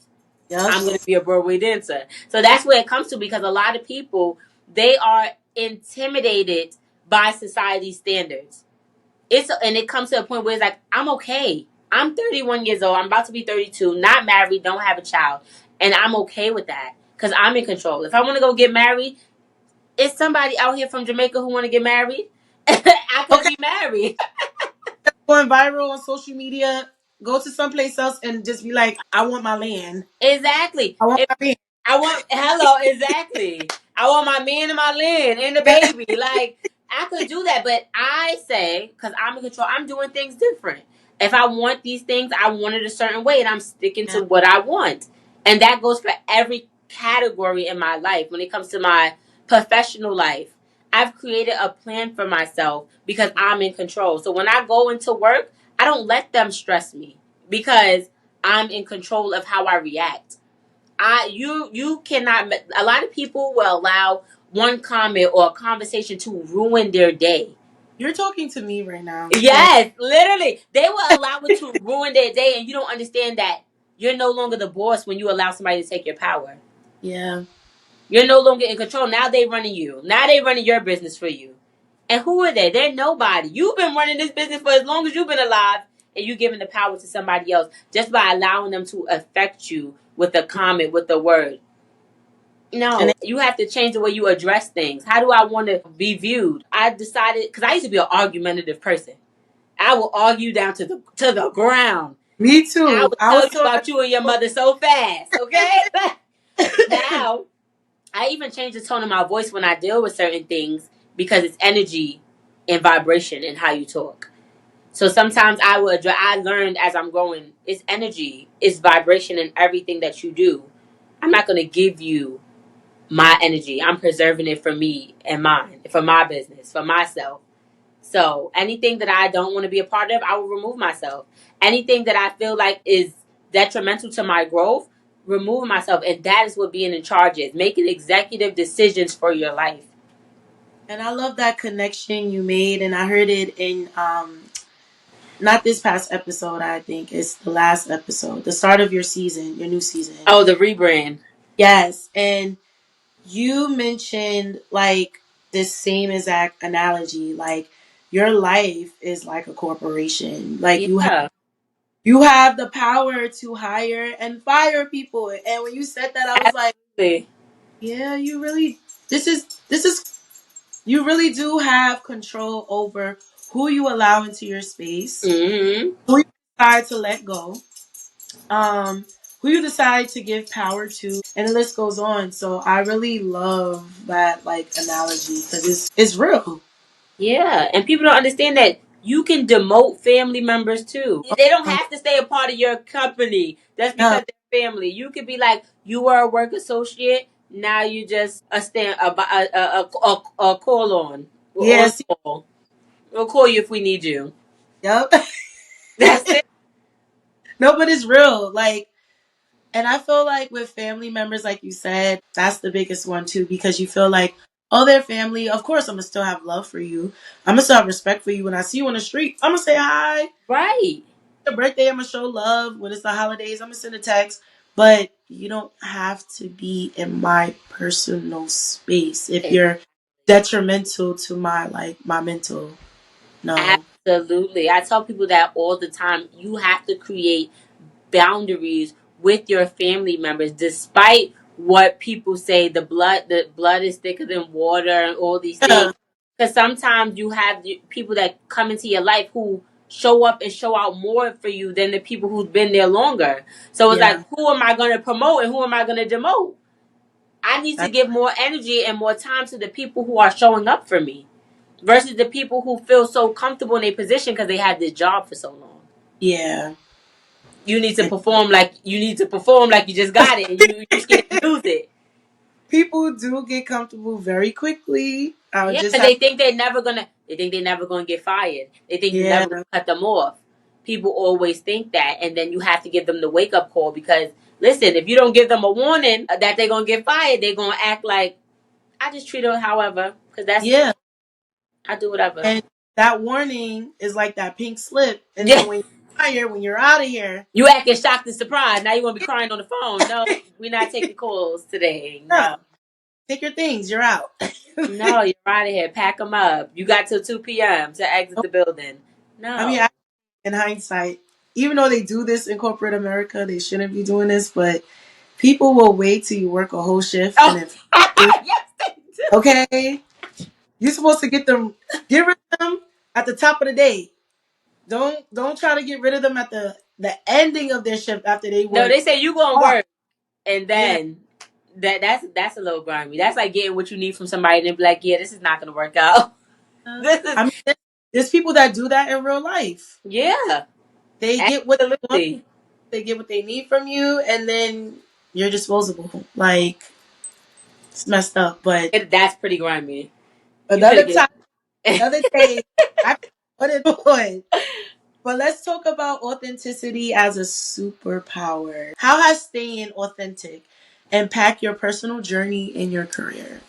Yep. I'm going to be a Broadway dancer. So that's where it comes to because a lot of people they are intimidated by society standards. And it comes to a point where it's like I'm okay. I'm 31 years old. I'm about to be 32. Not married. Don't have a child, and I'm okay with that because I'm in control. If I want to go get married, it's somebody out here from Jamaica who want to get married. I could Okay. be married. Going viral on social media, go to someplace else and just be like, I want my land. Exactly. I want my land. I want hello, exactly. I want my man and my land and the baby. Like I could do that, but I say because I'm in control, I'm doing things different. If I want these things, I want it a certain way, and I'm sticking to Yeah. what I want, and that goes for every category in my life, when it comes to my professional life, I've created a plan for myself because I'm in control. So when I go into work, I don't let them stress me because I'm in control of how I react. You cannot. A lot of people will allow one comment or a conversation to ruin their day. You're talking to me right now. Like, Yes, literally. They will allow it to ruin their day, and you don't understand that you're no longer the boss when you allow somebody to take your power. yeah. You're no longer in control. Now they running you. Now they running your business for you. And who are they? They're nobody. You've been running this business for as long as you've been alive, and you giving the power to somebody else just by allowing them to affect you with a comment, with a word. And No, you have to change the way you address things. How do I want to be viewed? I decided because I used to be an argumentative person. I will argue down to the ground. me I too. will I tell was you told about you and your mother so fast. Okay. Now I even change the tone of my voice when I deal with certain things because it's energy and vibration and how you talk. So sometimes I will address. I learned as I'm growing. It's energy, it's vibration, and everything that you do. I'm not gonna give you my energy. I'm preserving it for me and mine, for my business, for myself. So anything that I don't want to be a part of, I will remove myself. Anything that I feel like is detrimental to my growth, remove myself. And that is what being in charge is. Making executive decisions for your life. and I love that connection you made, and I heard it in not this past episode. I think it's the last episode, the start of your season, your new season. Oh, the rebrand. Yes, and you mentioned like this same exact analogy, like your life is like a corporation. Like Yeah. you have the power to hire and fire people. And when you said that, I was like, Absolutely. yeah, you really this is you really do have control over who you allow into your space, Mm-hmm. who you decide to let go, um, who you decide to give power to, and the list goes on. So I really love that like analogy because it's real. Yeah, and people don't understand that you can demote family members too. They don't Um, have to stay a part of your company. That's yeah, because they're family. You could be like, you were a work associate. Now you just a stand a call on yeah, see, call. We'll call you if we need you. yep. That's it. No, but it's real. Like, and I feel like with family members, like you said, that's the biggest one too, because you feel like, oh, they're family. Of course, I'm gonna still have love for you. I'm gonna still have respect for you. When I see you on the street, I'm gonna say hi. Right. Your birthday, I'm gonna show love. When it's the holidays, I'm gonna send a text. But you don't have to be in my personal space if you're detrimental to my like my mental. No. Absolutely. I tell people that all the time. You have to create boundaries with your family members despite what people say the blood is thicker than water and all these things, Yeah. because sometimes you have people that come into your life who show up and show out more for you than the people who've been there longer. So it's like, Yeah. who am I going to promote and who am I going to demote? I need to That- give more energy and more time to the people who are showing up for me versus the people who feel so comfortable in their position because they had this job for so long. yeah. You need to perform like you just got it and you scared to lose it. People do get comfortable very quickly. I would Yeah, just because have, they think they're never gonna get fired. They think you're never gonna yeah, cut them off. People always think that, and then you have to give them the wake up call because listen, if you don't give them a warning that they're gonna get fired, they're gonna act like I just treat her however because that's yeah. I do whatever. And that warning is like that pink slip. And Yeah, then when you're hired, when you're out of here, you acting shocked and surprised. Now you want to be crying on the phone. No, we're not taking calls today. no, No. take your things, you're out. No, you're out of here. Pack them up. You got till 2 p.m. to exit the building. I mean, No. in hindsight, even though they do this in corporate America, they shouldn't be doing this, but people will wait till you work a whole shift and Oh, then fire you. yes, they do. Okay, you're supposed to get rid of them at the top of the day. Don't try to get rid of them at the ending of their shift after they No, work they say you gonna hard. work, and Yeah, then that's a little grimy. That's like getting what you need from somebody, and then be like, yeah, this is not gonna work out. This is I mean, there's people that do that in real life. yeah, They get what they want, absolutely. they get what they need from you, and then you're disposable. Like, it's messed up. But That's pretty grimy. You another could time, get. another day, I put it on. But let's talk about authenticity as a superpower. How has staying authentic impact your personal journey in your career?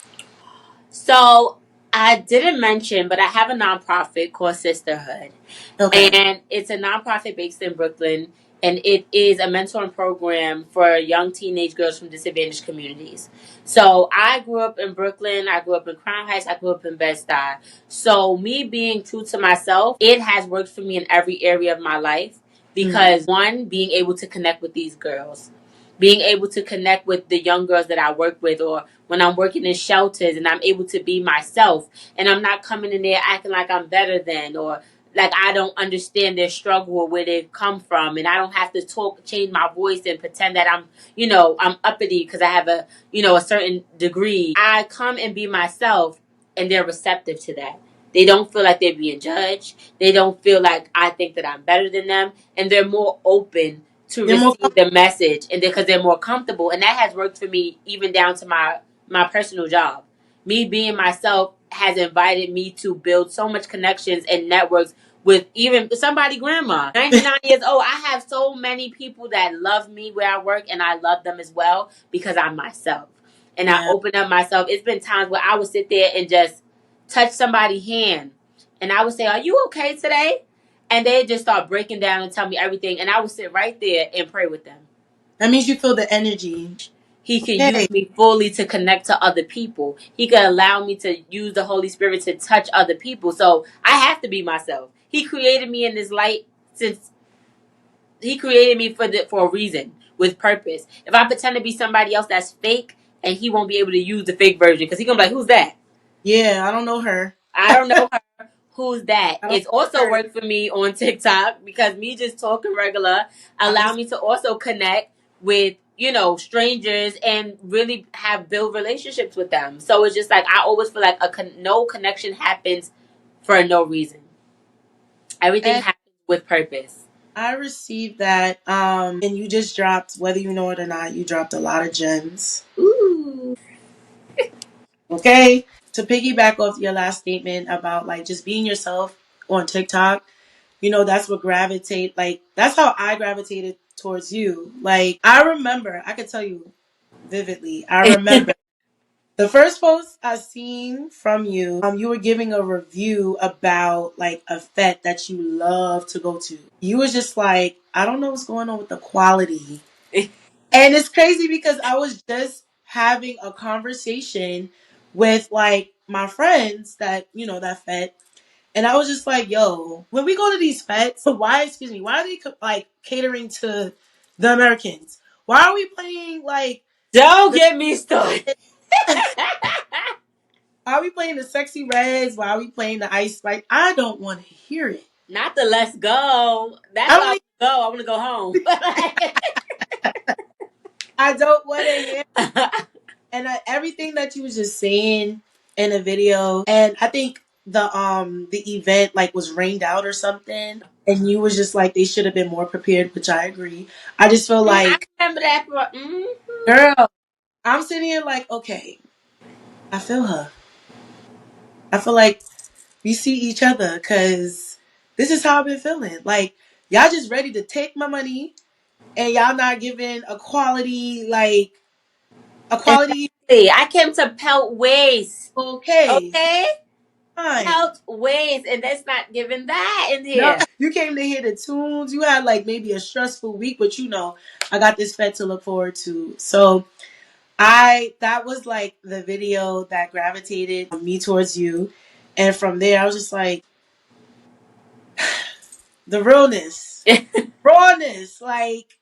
So I didn't mention, but I have a nonprofit called Sisterhood. Okay. And it's a nonprofit based in Brooklyn, and it is a mentoring program for young teenage girls from disadvantaged communities. So I grew up in Brooklyn, I grew up in Crown Heights, I grew up in Bed-Stuy. So me being true to myself, it has worked for me in every area of my life Mm. because one, being able to connect with these girls, being able to connect with the young girls that I work with, or when I'm working in shelters and I'm able to be myself and I'm not coming in there acting like I'm better than, or like I don't understand their struggle or where they've come from, and I don't have to change my voice and pretend that I'm uppity because I have a certain degree. I come and be myself, and they're receptive to that. They don't feel like they're being judged. They don't feel like I think that I'm better than them, and they're more open to They're more receive the message, and because they're more comfortable, and that has worked for me even down to my personal job. Me being myself has invited me to build so much connections and networks with even somebody grandma 99 years old. I have so many people that love me where I work, and I love them as well because I'm myself, and I yeah. open up myself. It's been times where I would sit there and just touch somebody's hand, and I would say, "Are you okay today?" And they just start breaking down and tell me everything, and I would sit right there and pray with them. That means you feel the energy. He can Okay. use me fully to connect to other people. He can allow me to use the Holy Spirit to touch other people. So I have to be myself. He created me in this light since he created me for a reason, with purpose. If I pretend to be somebody else that's fake, and he won't be able to use the fake version because he gonna be like, "Who's that?" Yeah, I don't know her. I don't know her. Who's that? I don't It's know also her. worked for me on TikTok because me just talking regular I allow was me to also connect with strangers and really have build relationships with them. So it's just like I always feel like no connection happens for no reason. Everything and happens with purpose. I received that. And you just dropped, whether you know it or not, you dropped a lot of gems. Ooh. Okay. To piggyback off your last statement about like just being yourself on TikTok, that's what that's how I gravitated towards you. Like, I remember, I could tell you vividly, I remember the first post I seen from you, you were giving a review about like a fete that you love to go to. You was just like, I don't know what's going on with the quality. And it's crazy because I was just having a conversation with like my friends that fete. And I was just like, yo, when we go to these fetes, why are they like catering to the Americans? Why are we playing like Don't the get me started. why are we playing the sexy reds? Why are we playing the ice spice? I don't want to hear it. Not the let's go. That's I why I don't. want to go. I want to go home. I don't want to hear. And everything that you was just saying in a video, and I think the event like was rained out or something, and you was just like they should have been more prepared, which I agree. I just feel I like, remember that. Mm-hmm. girl, I'm sitting here like, okay, I feel her. I feel like we see each other because this is how I've been feeling. Like, y'all just ready to take my money, and y'all not giving a quality. Exactly. I came to pelt waist. Okay, Okay? fine. Pelt waist. And that's not giving that in No, here. you came to hear the tunes. You had like maybe a stressful week, but I got this fete to look forward to. So that was like the video that gravitated me towards you. And from there, I was just like, the realness, rawness. Like,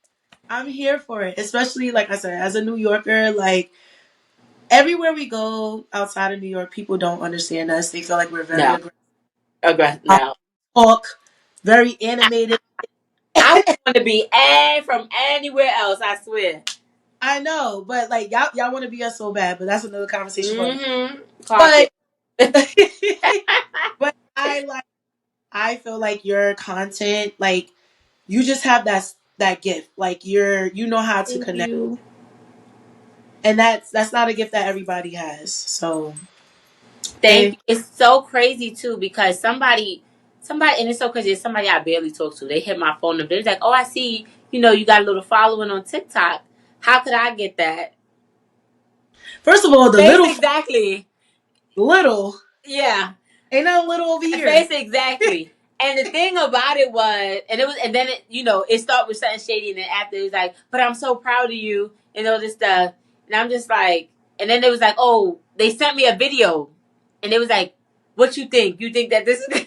I'm here for it. Especially, like I said, as a New Yorker, like, everywhere we go outside of New York, people don't understand us. They feel like we're very No. aggressive, Aggressive. No. talk, very animated. I would want to be from anywhere else, I swear. I know, but like y'all want to be us so bad, but that's another conversation for. Mm-hmm. Clock But it. but I feel like your content, like you just have that gift, like you know how to Thank connect. you. and that's not a gift that everybody has. So Thank it you. It's so crazy too because somebody, and it's so crazy. It's somebody I barely talk to. They hit my phone number. They're like, "Oh, I see. You got a little following on TikTok. How could I get that?" first of all, the Face little exactly. little Yeah. ain't nothing little over here. Face exactly. And the thing about it was, and then it started with something shady, and then after it was like, "But I'm so proud of you," and all this stuff, and I'm just like, and then it was like, "Oh, they sent me a video," and it was like, "What you think? You think that this is?"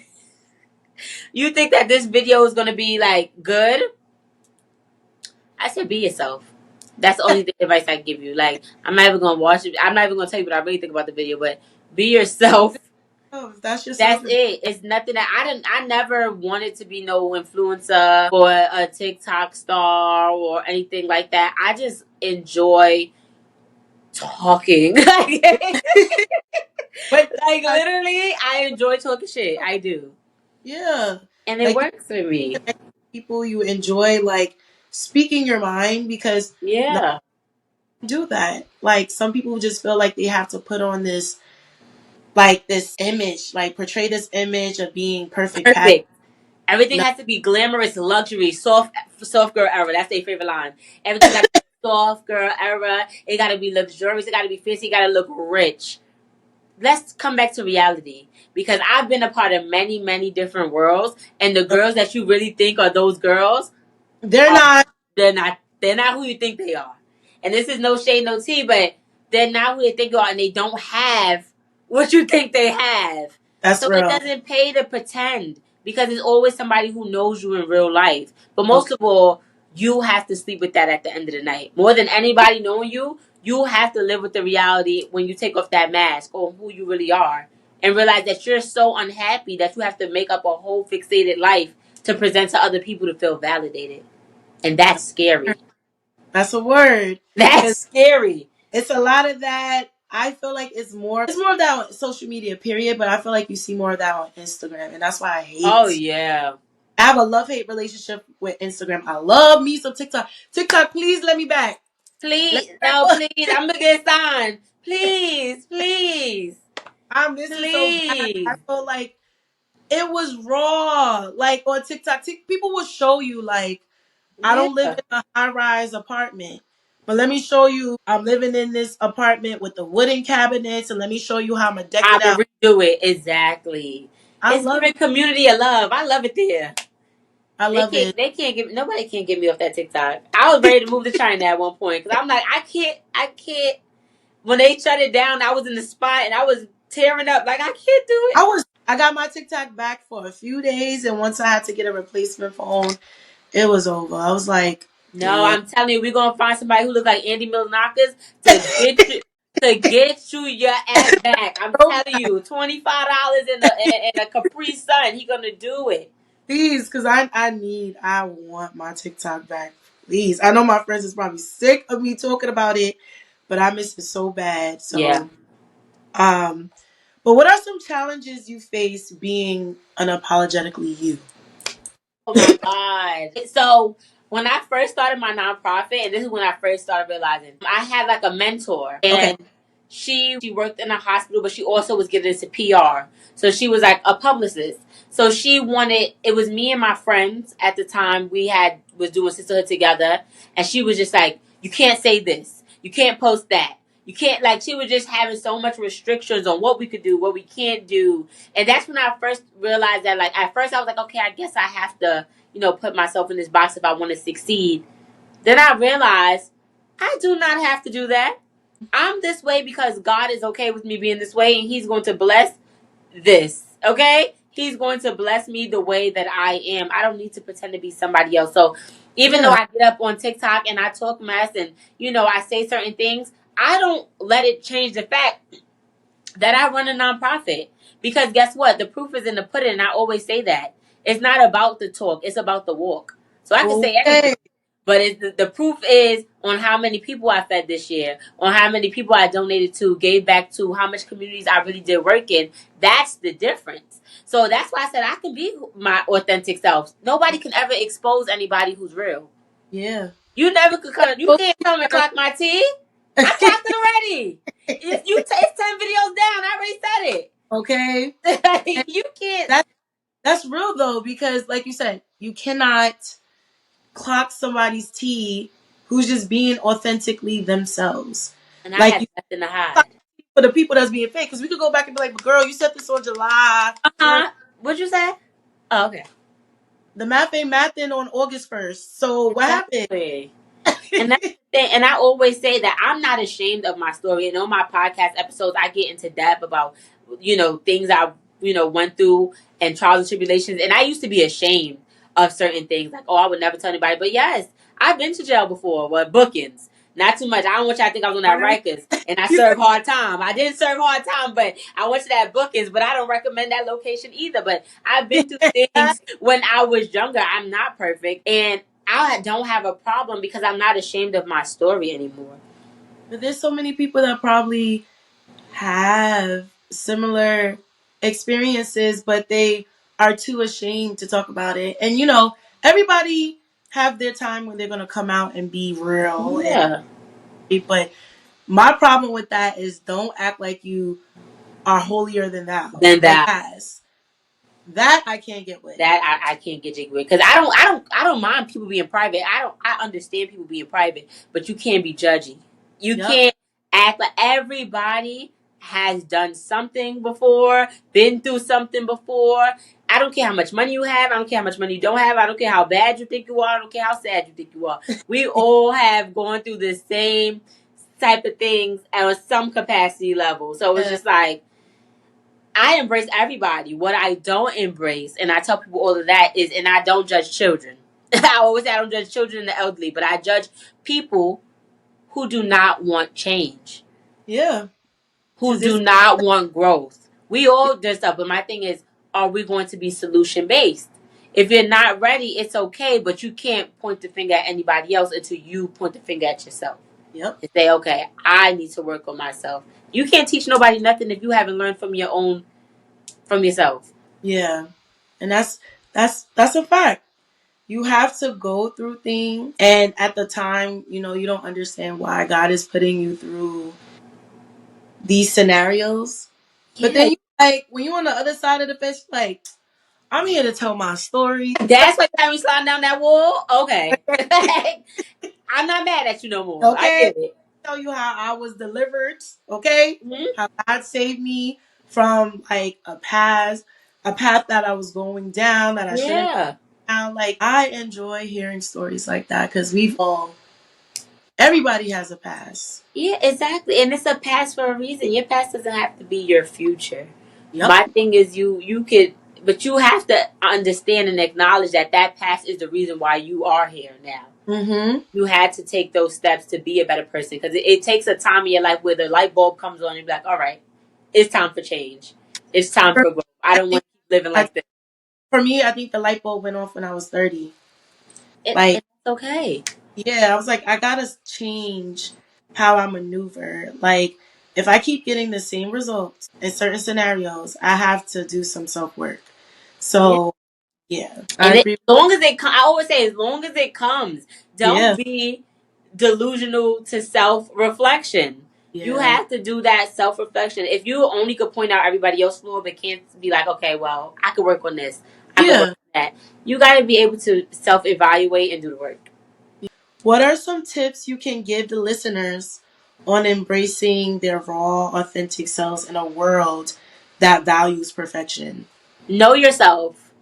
You think that this video is gonna be like good? I said, be yourself. That's the only advice I give you. Like, I'm not even gonna watch it. I'm not even gonna tell you what I really think about the video, but be yourself. Oh, if that's That's yourself. it. It's nothing that I didn't. I never wanted to be no influencer or a TikTok star or anything like that. I just enjoy talking. like But literally, I enjoy talking shit. I do, yeah, and it like you works for me. connect with people, you enjoy like speaking your mind because no Yeah, one do that. Like some people just feel like they have to put on this like this image, like portray this image of being perfect package. perfect. Everything No, has to be glamorous, luxury, soft girl era. That's their favorite line. Everything got to be soft girl era. It got to be luxurious. It got to be fancy. It got to look rich. Let's come back to reality because I've been a part of many, many different worlds, and the girls that you really think are those girls they're are not. they're not. They're not who you think they are. And this is no shade, no tea, but they're not who they think they are, and they don't have what you think they have. That's So it real. doesn't pay to pretend because it's always somebody who knows you in real life. But most Okay. of all, you have to sleep with that at the end of the night. More than anybody knowing you, you have to live with the reality when you take off that mask or who you really are and realize that you're so unhappy that you have to make up a whole fixated life to present to other people to feel validated. And that's scary. That's a word. That's Because scary. it's a lot of that. I feel like it's more of that on social media, period. But I feel like you see more of that on Instagram, and that's why I Oh hate. yeah. I have a love hate relationship with Instagram. I love me some TikTok. TikTok, please let me back. Let Please, me back no, on. please. I'm gonna get signed. Please, please, I'm missing so bad. I please. feel like it was raw. Like on TikTok, people will show you like I Yeah. don't live in a high rise apartment. But let me show you, I'm living in this apartment with the wooden cabinets, and let me show you how I'm gonna deck I'm it gonna out. redo it exactly. I It's love giving it. community of love. I love it there. I They love can't. it. They can't get. Nobody can get me off that TikTok. I was ready to move to China at one point because I'm like, I can't. I can't. When they shut it down, I was in the spot and I was tearing up. Like I can't do it. I got my TikTok back for a few days, and once I had to get a replacement phone, it was over. I was like, No, yeah. I'm telling you, we're gonna find somebody who looks like Andy Milonakis to get you your app back. I'm So telling you, $25 in a Capri Sun. He gonna do it. please, because I want my TikTok back. Please. I know my friends is probably sick of me talking about it, but I miss it so bad. Yeah. So, um, but what are some challenges you face being unapologetically you? Oh my God. So when I first started my nonprofit, and this is when I first started realizing, I had like a mentor, Okay. and she worked in a hospital, but she also was getting into PR. So she was like a publicist. So she wanted. It was me and my friends at the time. We had was doing sisterhood together, and she was just like, "You can't say this. You can't post that. You can't." Like she was just having so much restrictions on what we could do, what we can't do, and that's when I first realized that. Like at first, I was like, "Okay, I guess I have to." Put myself in this box if I want to succeed. Then I realized I do not have to do that. I'm this way because God is okay with me being this way and He's going to bless this. Okay? He's going to bless me the way that I am. I don't need to pretend to be somebody else. So even though Yeah. I get up on TikTok and I talk mess and, I say certain things, I don't let it change the fact that I run a nonprofit. Because guess what? The proof is in the pudding. And I always say that. It's not about the talk, it's about the walk. So I can say everything. Okay. But the proof is on how many people I fed this year, on how many people I donated to, gave back to, how much communities I really did work in. That's the difference. So that's why I said I can be my authentic self. Nobody can ever expose anybody who's real. Yeah. You never could come. You can't come and clock my tea. I clocked it already. If you it's 10 videos down, I already Okay. said And it. You can't. that's real though, because like you said, you cannot clock somebody's tea who's just being authentically themselves. And I Like have you nothing to clock hide. for the people that's being fake, because we could go back and be like, but girl, you said this on July 4th. What'd you say? Oh, okay. The math ain't mathing on August 1st. So what happened? Exactly. And that's the thing. And I always say that I'm not ashamed of my story. And on my podcast episodes, I get into depth about, things I, went through and trials and tribulations. And I used to be ashamed of certain things. Like, oh, I would never tell anybody. But yes, I've been to jail before. Well, bookings. Not too much. I don't want y'all to think I was on that Really? Rikers and I You said, served hard time. I didn't serve hard time, but I went to that bookings. But I don't recommend that location either. But I've been through things when I was younger. I'm not perfect. And I don't have a problem because I'm not ashamed of my story anymore. but there's so many people that probably have similar experiences, but they are too ashamed to talk about it. And everybody have their time when they're gonna come out and be real. And Yeah. but my problem with that is, don't act like you are holier than thou. Then Like that that I can't get with. I can't get jiggy with because I don't mind people being private. I understand people being private, but you can't be judgy. You Yep. can't act like everybody has done something before, been through something before. I don't care how much money you have. I don't care how much money you don't have. I don't care how bad you think you are. I don't care how sad you think you are. We all have gone through the same type of things at some capacity level. So it's Yeah. just like I embrace everybody. What I don't embrace, and I tell people all of that, is, and I don't judge children. I always say I don't judge children and the elderly, but I judge people who do not want change, Yeah. who Because do it's not want growth. We all do stuff, but my thing is, are we going to be solution based? If you're not ready, it's okay, but you can't point the finger at anybody else until you point the finger at yourself yep. and say, okay, I need to work on myself. You can't teach nobody nothing if you haven't learned from yourself. Yeah. And that's a fact. You have to go through things, and at the time, you don't understand why God is putting you through these scenarios. But Yeah, then you like, when you're on the other side of the fence, like, I'm here to tell my story. that's why you had me sliding down that wall. Okay, I'm not mad at you no more. I Okay? get it. Tell you how I was delivered. Okay? Hmm. How God saved me from like a path that I was going down that I shouldn't Yeah, go down. Like, I enjoy hearing stories like that, because everybody has a past. yeah, exactly. And it's a past for a reason. Your past doesn't have to be your future. Yep. My thing is, you could, but you have to understand and acknowledge that that past is the reason why you are here now. Mm-hmm. You had to take those steps to be a better person because it takes a time in your life where the light bulb comes on and you're like, all right, it's time for change. It's time For for growth. I I don't think want to keep living I, like this. for me, I think the light bulb went off when I was 30. Like, It's okay. yeah, I was like, I gotta change how I maneuver. Like, if I keep getting the same results in certain scenarios, I have to do some self work. Yeah. So, yeah, I And as agree. long as I always say, as long as it comes, don't Yeah, be delusional to self reflection. You yeah, have to do that self reflection. If you only could point out everybody else's flaw, but can't be like, okay, well, I could work on this, I could work yeah. on that. You got to be able to self evaluate and do the work. What are some tips you can give the listeners on embracing their raw, authentic selves in a world that values perfection? Know yourself.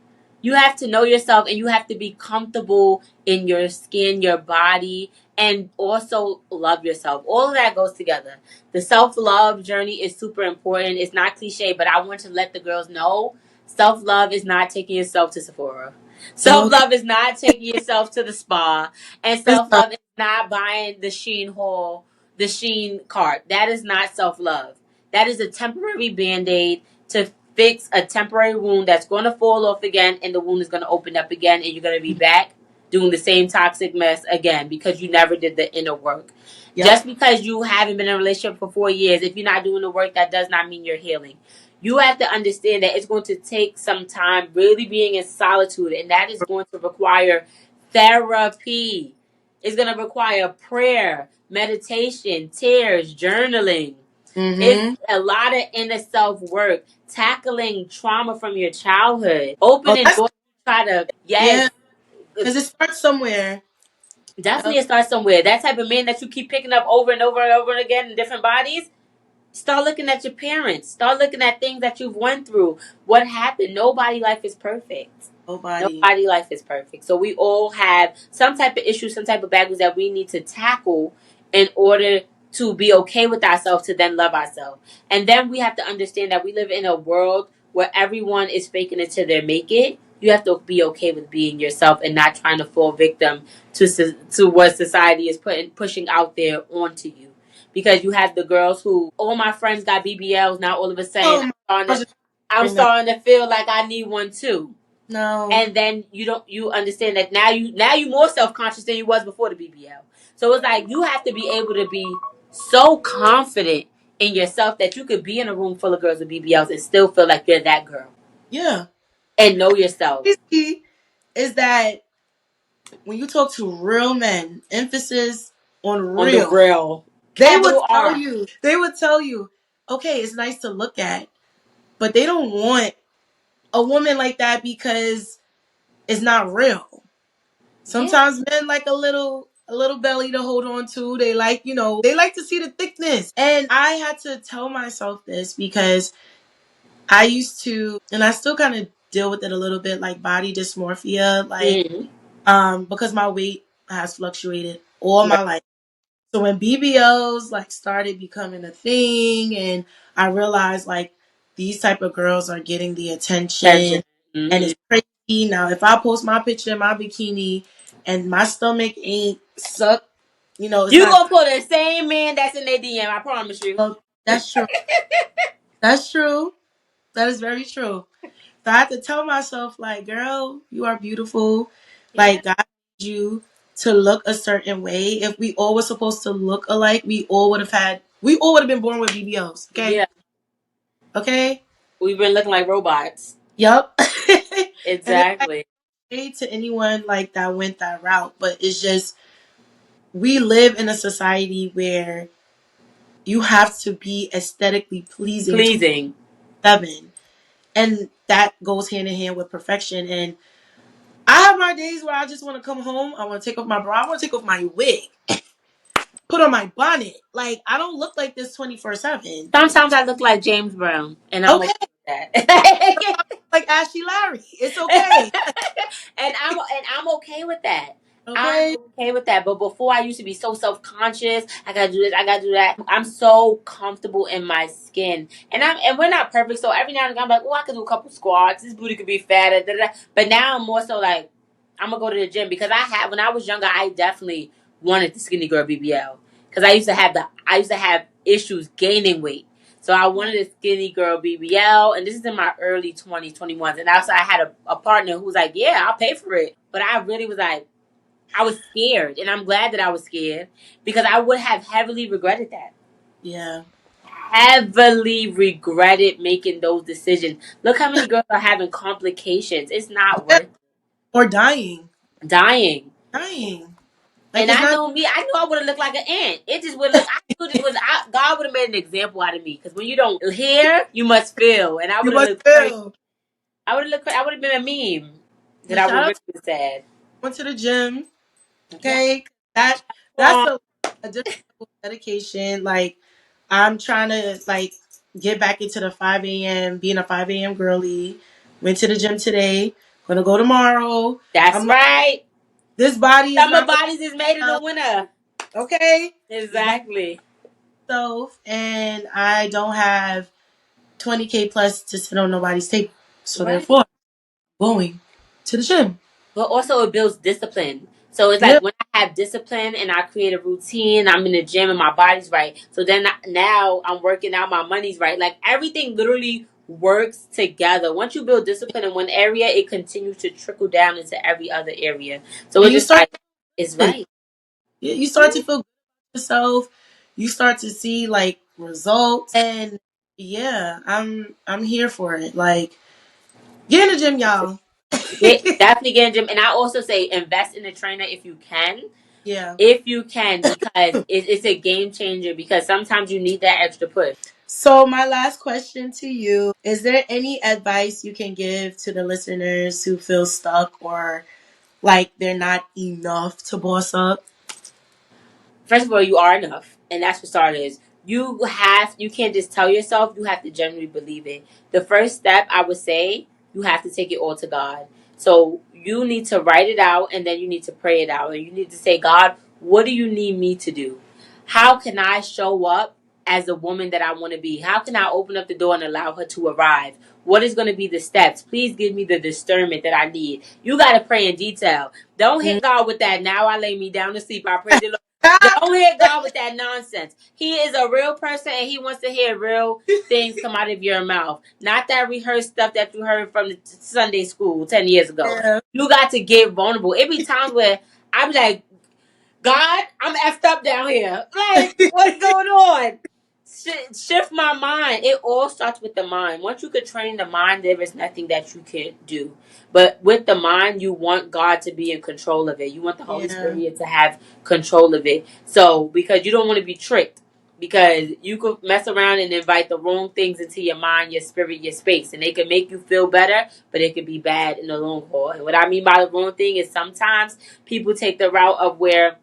You have to know yourself and you have to be comfortable in your skin, your body, and also love yourself. All of that goes together. The self love journey is super important. It's not cliche, but I want to let the girls know self love is not taking yourself to Sephora. Self Okay. love is not taking yourself to the spa. And self love is not buying the Sheen haul, the Sheen cart. That is not self love. That is a temporary band aid to fix a temporary wound that's going to fall off again and the wound is going to open up again and you're going to be back doing the same toxic mess again because you never did the inner work. Yep. Just because you haven't been in a relationship for 4 years, if you're not doing the work, that does not mean you're healing. You have to understand that it's going to take some time really being in solitude, and that is going to require therapy. It's going to require prayer, meditation, tears, journaling. It's Mm-hmm. a lot of inner self work, tackling trauma from your childhood, Oh, opening that's doors. Try to, yeah, yes, because it starts somewhere. definitely Yep. it starts somewhere. That type of man that you keep picking up over and over and over again in different bodies. Start looking at your parents. Start looking at things that you've went through. What happened? Nobody life is perfect. Nobody. Nobody life is perfect. So we all have some type of issue, some type of baggage that we need to tackle in order to be okay with ourselves, to then love ourselves. And then we have to understand that we live in a world where everyone is faking it till they make it. You have to be okay with being yourself and not trying to fall victim to what society is pushing out there onto you. Because you have the girls who, all my friends got BBLs. Now all of a sudden Oh my, I was just I'm bring that. starting to feel like I need one too. No. And then you understand that now you more self conscious than you was before the BBL. So it's like you have to be able to be so confident in yourself that you could be in a room full of girls with BBLs and still feel like you're that girl Yeah. and know yourself. Crazy is that when you talk to real men, emphasis on On the real, real they would capital R. tell you, okay, it's nice to look at, but they don't want a woman like that because it's not real. Yeah. Sometimes men like a little belly to hold on to. They like, they like to see the thickness. And I had to tell myself this because I used to, and I still kind of deal with it a little bit, like body dysmorphia, like Mm-hmm. because my weight has fluctuated all Right. my life. So when BBLs like started becoming a thing, and I realized like these type of girls are getting the attention, Attention. and Mm-hmm. it's crazy. Now if I post my picture in my bikini and my stomach ain't suck, it's You not. gonna pull the same man that's in their DM. I promise you. Oh, that's true. That's true. That is very true. So I have to tell myself, like, girl, you are beautiful. Yeah. Like, God made you to look a certain way. If we all were supposed to look alike, we all would have been born with BBLs. Okay? Yeah. Okay? We've been looking like robots. Yup. And it's like, Exactly. hate to anyone like that went that route, but it's just, we live in a society where you have to be aesthetically pleasing Pleasing. 7. And that goes hand in hand with perfection. And I have my days where I just want to come home. I want to take off my bra. I want to take off my wig, put on my bonnet. Like, I don't look like this 24/7. Sometimes I look like James Brown, and I'm okay Okay. with that. Like Ashley Larry. It's okay. And I'm okay with that. I'm Okay. okay with that. But before I used to be so self conscious. I gotta do this. I gotta do that. I'm so comfortable in my skin, and we're not perfect. So every now and again, I'm like, oh, I could do a couple squats. This booty could be fatter. Da, da, da. But now I'm more so like, I'm gonna go to the gym because when I was younger, I definitely wanted the skinny girl BBL because I used to have issues gaining weight. So I wanted a skinny girl BBL, and this is in my early 20s, 21s. And also I had a partner who was like, yeah, I'll pay for it. But I really was like, I was scared, and I'm glad that I was scared because I would have heavily regretted that. Yeah. Heavily regretted making those decisions. Look how many girls are having complications. It's not Yeah. worth Or dying. dying. Dying. Like, And it's I not, know me. I knew I would have looked like an ant. It just would look. I knew this was. God would have made an example out of me because when you don't hear, you must feel. And I you would have must looked crazy. feel. I would have looked. I would have been a meme. That But I shout would out really to been sad. going to the gym. Yeah. Okay. That's Well, a different level of dedication. Like, I'm trying to like get back into the 5 a.m. being a 5 a.m. girly. Went to the gym today. Gonna go tomorrow. that's I'm like, right. this body is Summer not bodies is made in gonna the winter. okay. This body Exactly. self, and I don't have 20K plus to sit on nobody's table. So Right. therefore, going to the gym. But also it builds discipline. So it's Yeah. like when I have discipline and I create a routine, I'm in the gym and my body's right. So then now I'm working out, my money's right. Like everything literally works together. Once you build discipline in one area, it continues to trickle down into every other area. So And it's you just start like it's to, right. you Yeah. start to feel good about yourself. You start to see like results, and yeah, I'm here for it. Like, get in the gym, y'all. Definitely get in the gym. And I also say invest in a trainer if you can. Yeah. if you can, because it's a game changer, because sometimes you need that extra push. So, my last question to you, is there any advice you can give to the listeners who feel stuck or like they're not enough to boss up? First of all, you are enough, and that's for starters. You can't just tell yourself, you have to genuinely believe it. The first step, I would say, you have to take it all to God. So you need to write it out, and then you need to pray it out, and you need to say, God, what do you need me to do? How can I show up as the woman that I want to be? How can I open up the door and allow her to arrive? What is going to be the steps? Please give me the discernment that I need. You got to pray in detail. Don't Mm. hit God with that. Now I lay me down to sleep. I pray the Lord. Don't hit God with that nonsense. He is a real person, and he wants to hear real things come out of your mouth. Not that rehearsed stuff that you heard from the Sunday school 10 years ago. Yeah. You got to get vulnerable. It be times where I'm like, God, I'm effed up down here. Like, what's going on? Shift my mind. It all starts with the mind. Once you could train the mind, there is nothing that you can't do. But with the mind, you want God to be in control of it. You want the Holy Yeah. Spirit to have control of it. So, because you don't want to be tricked. Because you could mess around and invite the wrong things into your mind, your spirit, your space. And they can make you feel better, but it could be bad in the long haul. And what I mean by the wrong thing is sometimes people take the route of where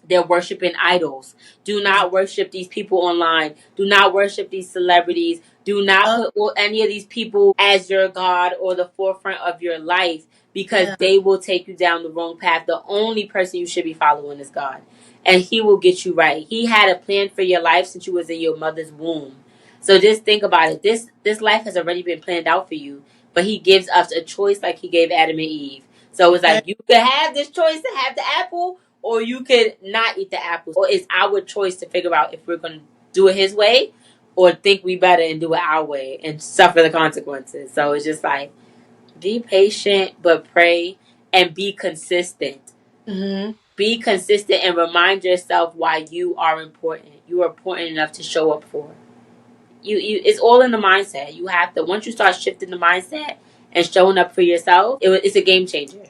they're worshiping idols. Do not worship these people online. Do not worship these celebrities. Do not Uh, put any of these people as your God or the forefront of your life, because yeah. they will take you down the wrong path. The only person you should be following is God. And he will get you right. He had a plan for your life since you was in your mother's womb. So just think about it. This life has already been planned out for you. But he gives us a choice like he gave Adam and Eve. So it's Okay. like you could have this choice to have the apple, or you could not eat the apples. Or it's our choice to figure out if we're going to do it his way, or think we better and do it our way and suffer the consequences. So it's just like, be patient, but pray and be consistent. Hmm. Be consistent and remind yourself why you are important. You are important enough to show up for. It's all in the mindset. You have to, once you start shifting the mindset and showing up for yourself, it's a game changer.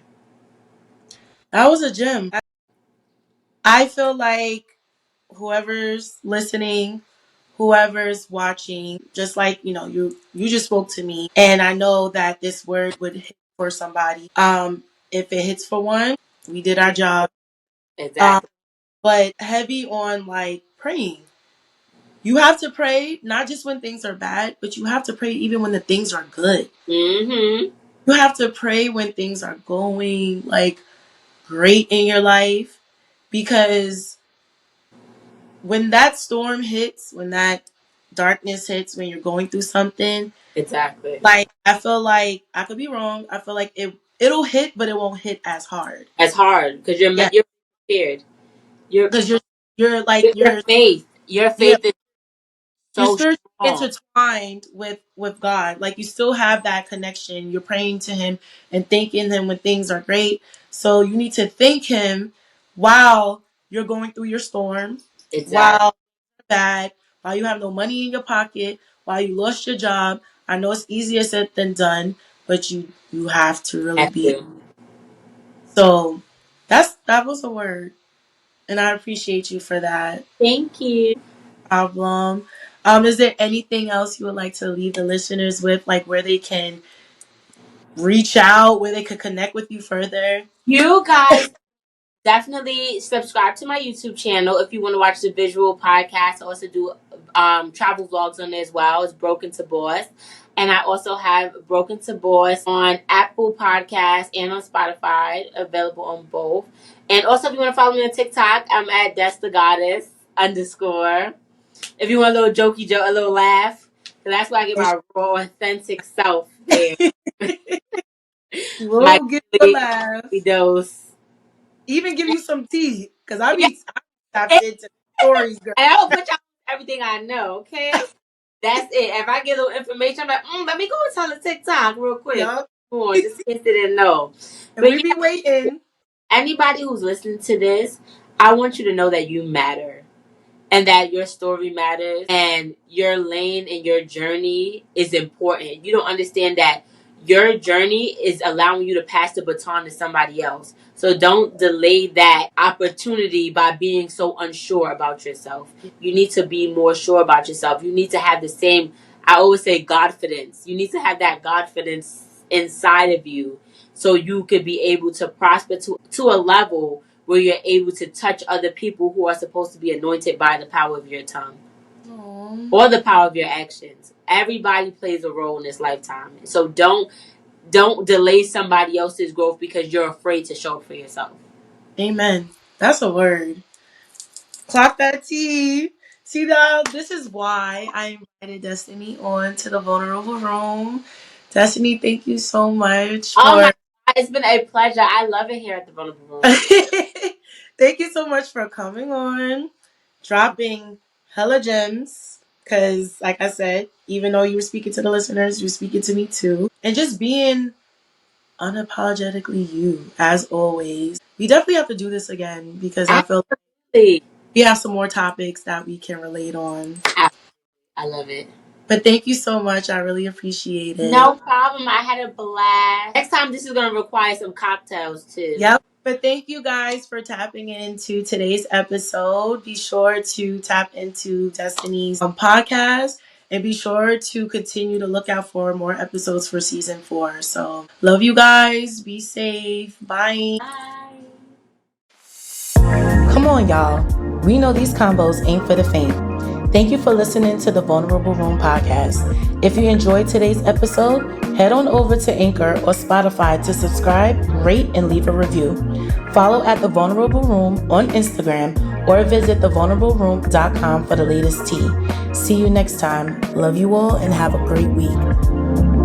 That was a gem. I feel like whoever's listening, whoever's watching, just like you just spoke to me, and I know that this word would hit for somebody. If it hits for one, we did our job. Um, Exactly. but heavy on like praying. You have to pray not just when things are bad, but you have to pray even when the things are good. Mm-hmm. You have to pray when things are going like great in your life, because when that storm hits, when that darkness hits, when you're going through something, Exactly. like I feel like I could be wrong. I feel like it'll hit, but it won't hit as hard. It's hard because Yeah, you're prepared. Your because you're like your yeah, faith is you're so spiritually strong. intertwined with God. Like you still have that connection. You're praying to Him and thanking Him when things are great. So you need to thank Him while you're going through your storm, Exactly. while bad, while you have no money in your pocket, while you lost your job. I know it's easier said than done, but you have to really Have be. to. So that was a word, and I appreciate you for that. Problem. Is there anything else you would like to leave the listeners with, like where they can reach out, where they could connect with you further? You guys definitely subscribe to my YouTube channel if you want to watch the visual podcast. I also do travel vlogs on there as well. It's Broken to Boss. And I also have Broken to Boss on Apple Podcasts and on Spotify, available on both. And also, if you want to follow me on TikTok, I'm at That's the Goddess _ If you want a little jokey joke, a little laugh. So that's where I get my raw, authentic self there. My We'll give you a daily laugh, dose. even give you some tea, because I Yeah. be I tapped into stories, girl. And I will put y'all everything I know, okay? That's it. If I get a little information, I'm like, let me go and tell the TikTok real quick. Yup, Come on, just in case they didn't know. and But we be yeah, waiting. anybody who's listening to this, I want you to know that you matter. And that your story matters, and your lane and your journey is important. You don't understand that your journey is allowing you to pass the baton to somebody else. So don't delay that opportunity by being so unsure about yourself. You need to be more sure about yourself. You need to have the same, I always say, Godfidence. You need to have that Godfidence inside of you so you could be able to prosper to a level where you're able to touch other people who are supposed to be anointed by the power of your tongue. Aww. Or the power of your actions. Everybody plays a role in this lifetime. So don't delay somebody else's growth because you're afraid to show up for yourself. Amen. That's a word. Clock that T. See now, this is why I invited Destiny on to the Vulnerable Room. Destiny, thank you so much Oh my for God, it's been a pleasure. I love it here at the Vulnerable Room. thank you so much for coming on, dropping hella gems. Cause like I said, even though you were speaking to the listeners, you were speaking to me too. And just being unapologetically you, as always. We definitely have to do this again because I feel Absolutely. we have some more topics that we can relate on. I love it. But thank you so much. I really appreciate it. No problem. I had a blast. Next time, this is going to require some cocktails too. Yep. But thank you guys for tapping into today's episode. Be sure to tap into Destiny's podcast and be sure to continue to look out for more episodes for season 4. So, love you guys. Be safe. Bye. Bye. Come on, y'all. We know these combos ain't for the faint. Thank you for listening to the Vulnerable Room podcast. If you enjoyed today's episode, head on over to Anchor or Spotify to subscribe, rate, and leave a review. Follow at The Vulnerable Room on Instagram or visit thevulnerableroom.com for the latest tea. See you next time. Love you all and have a great week.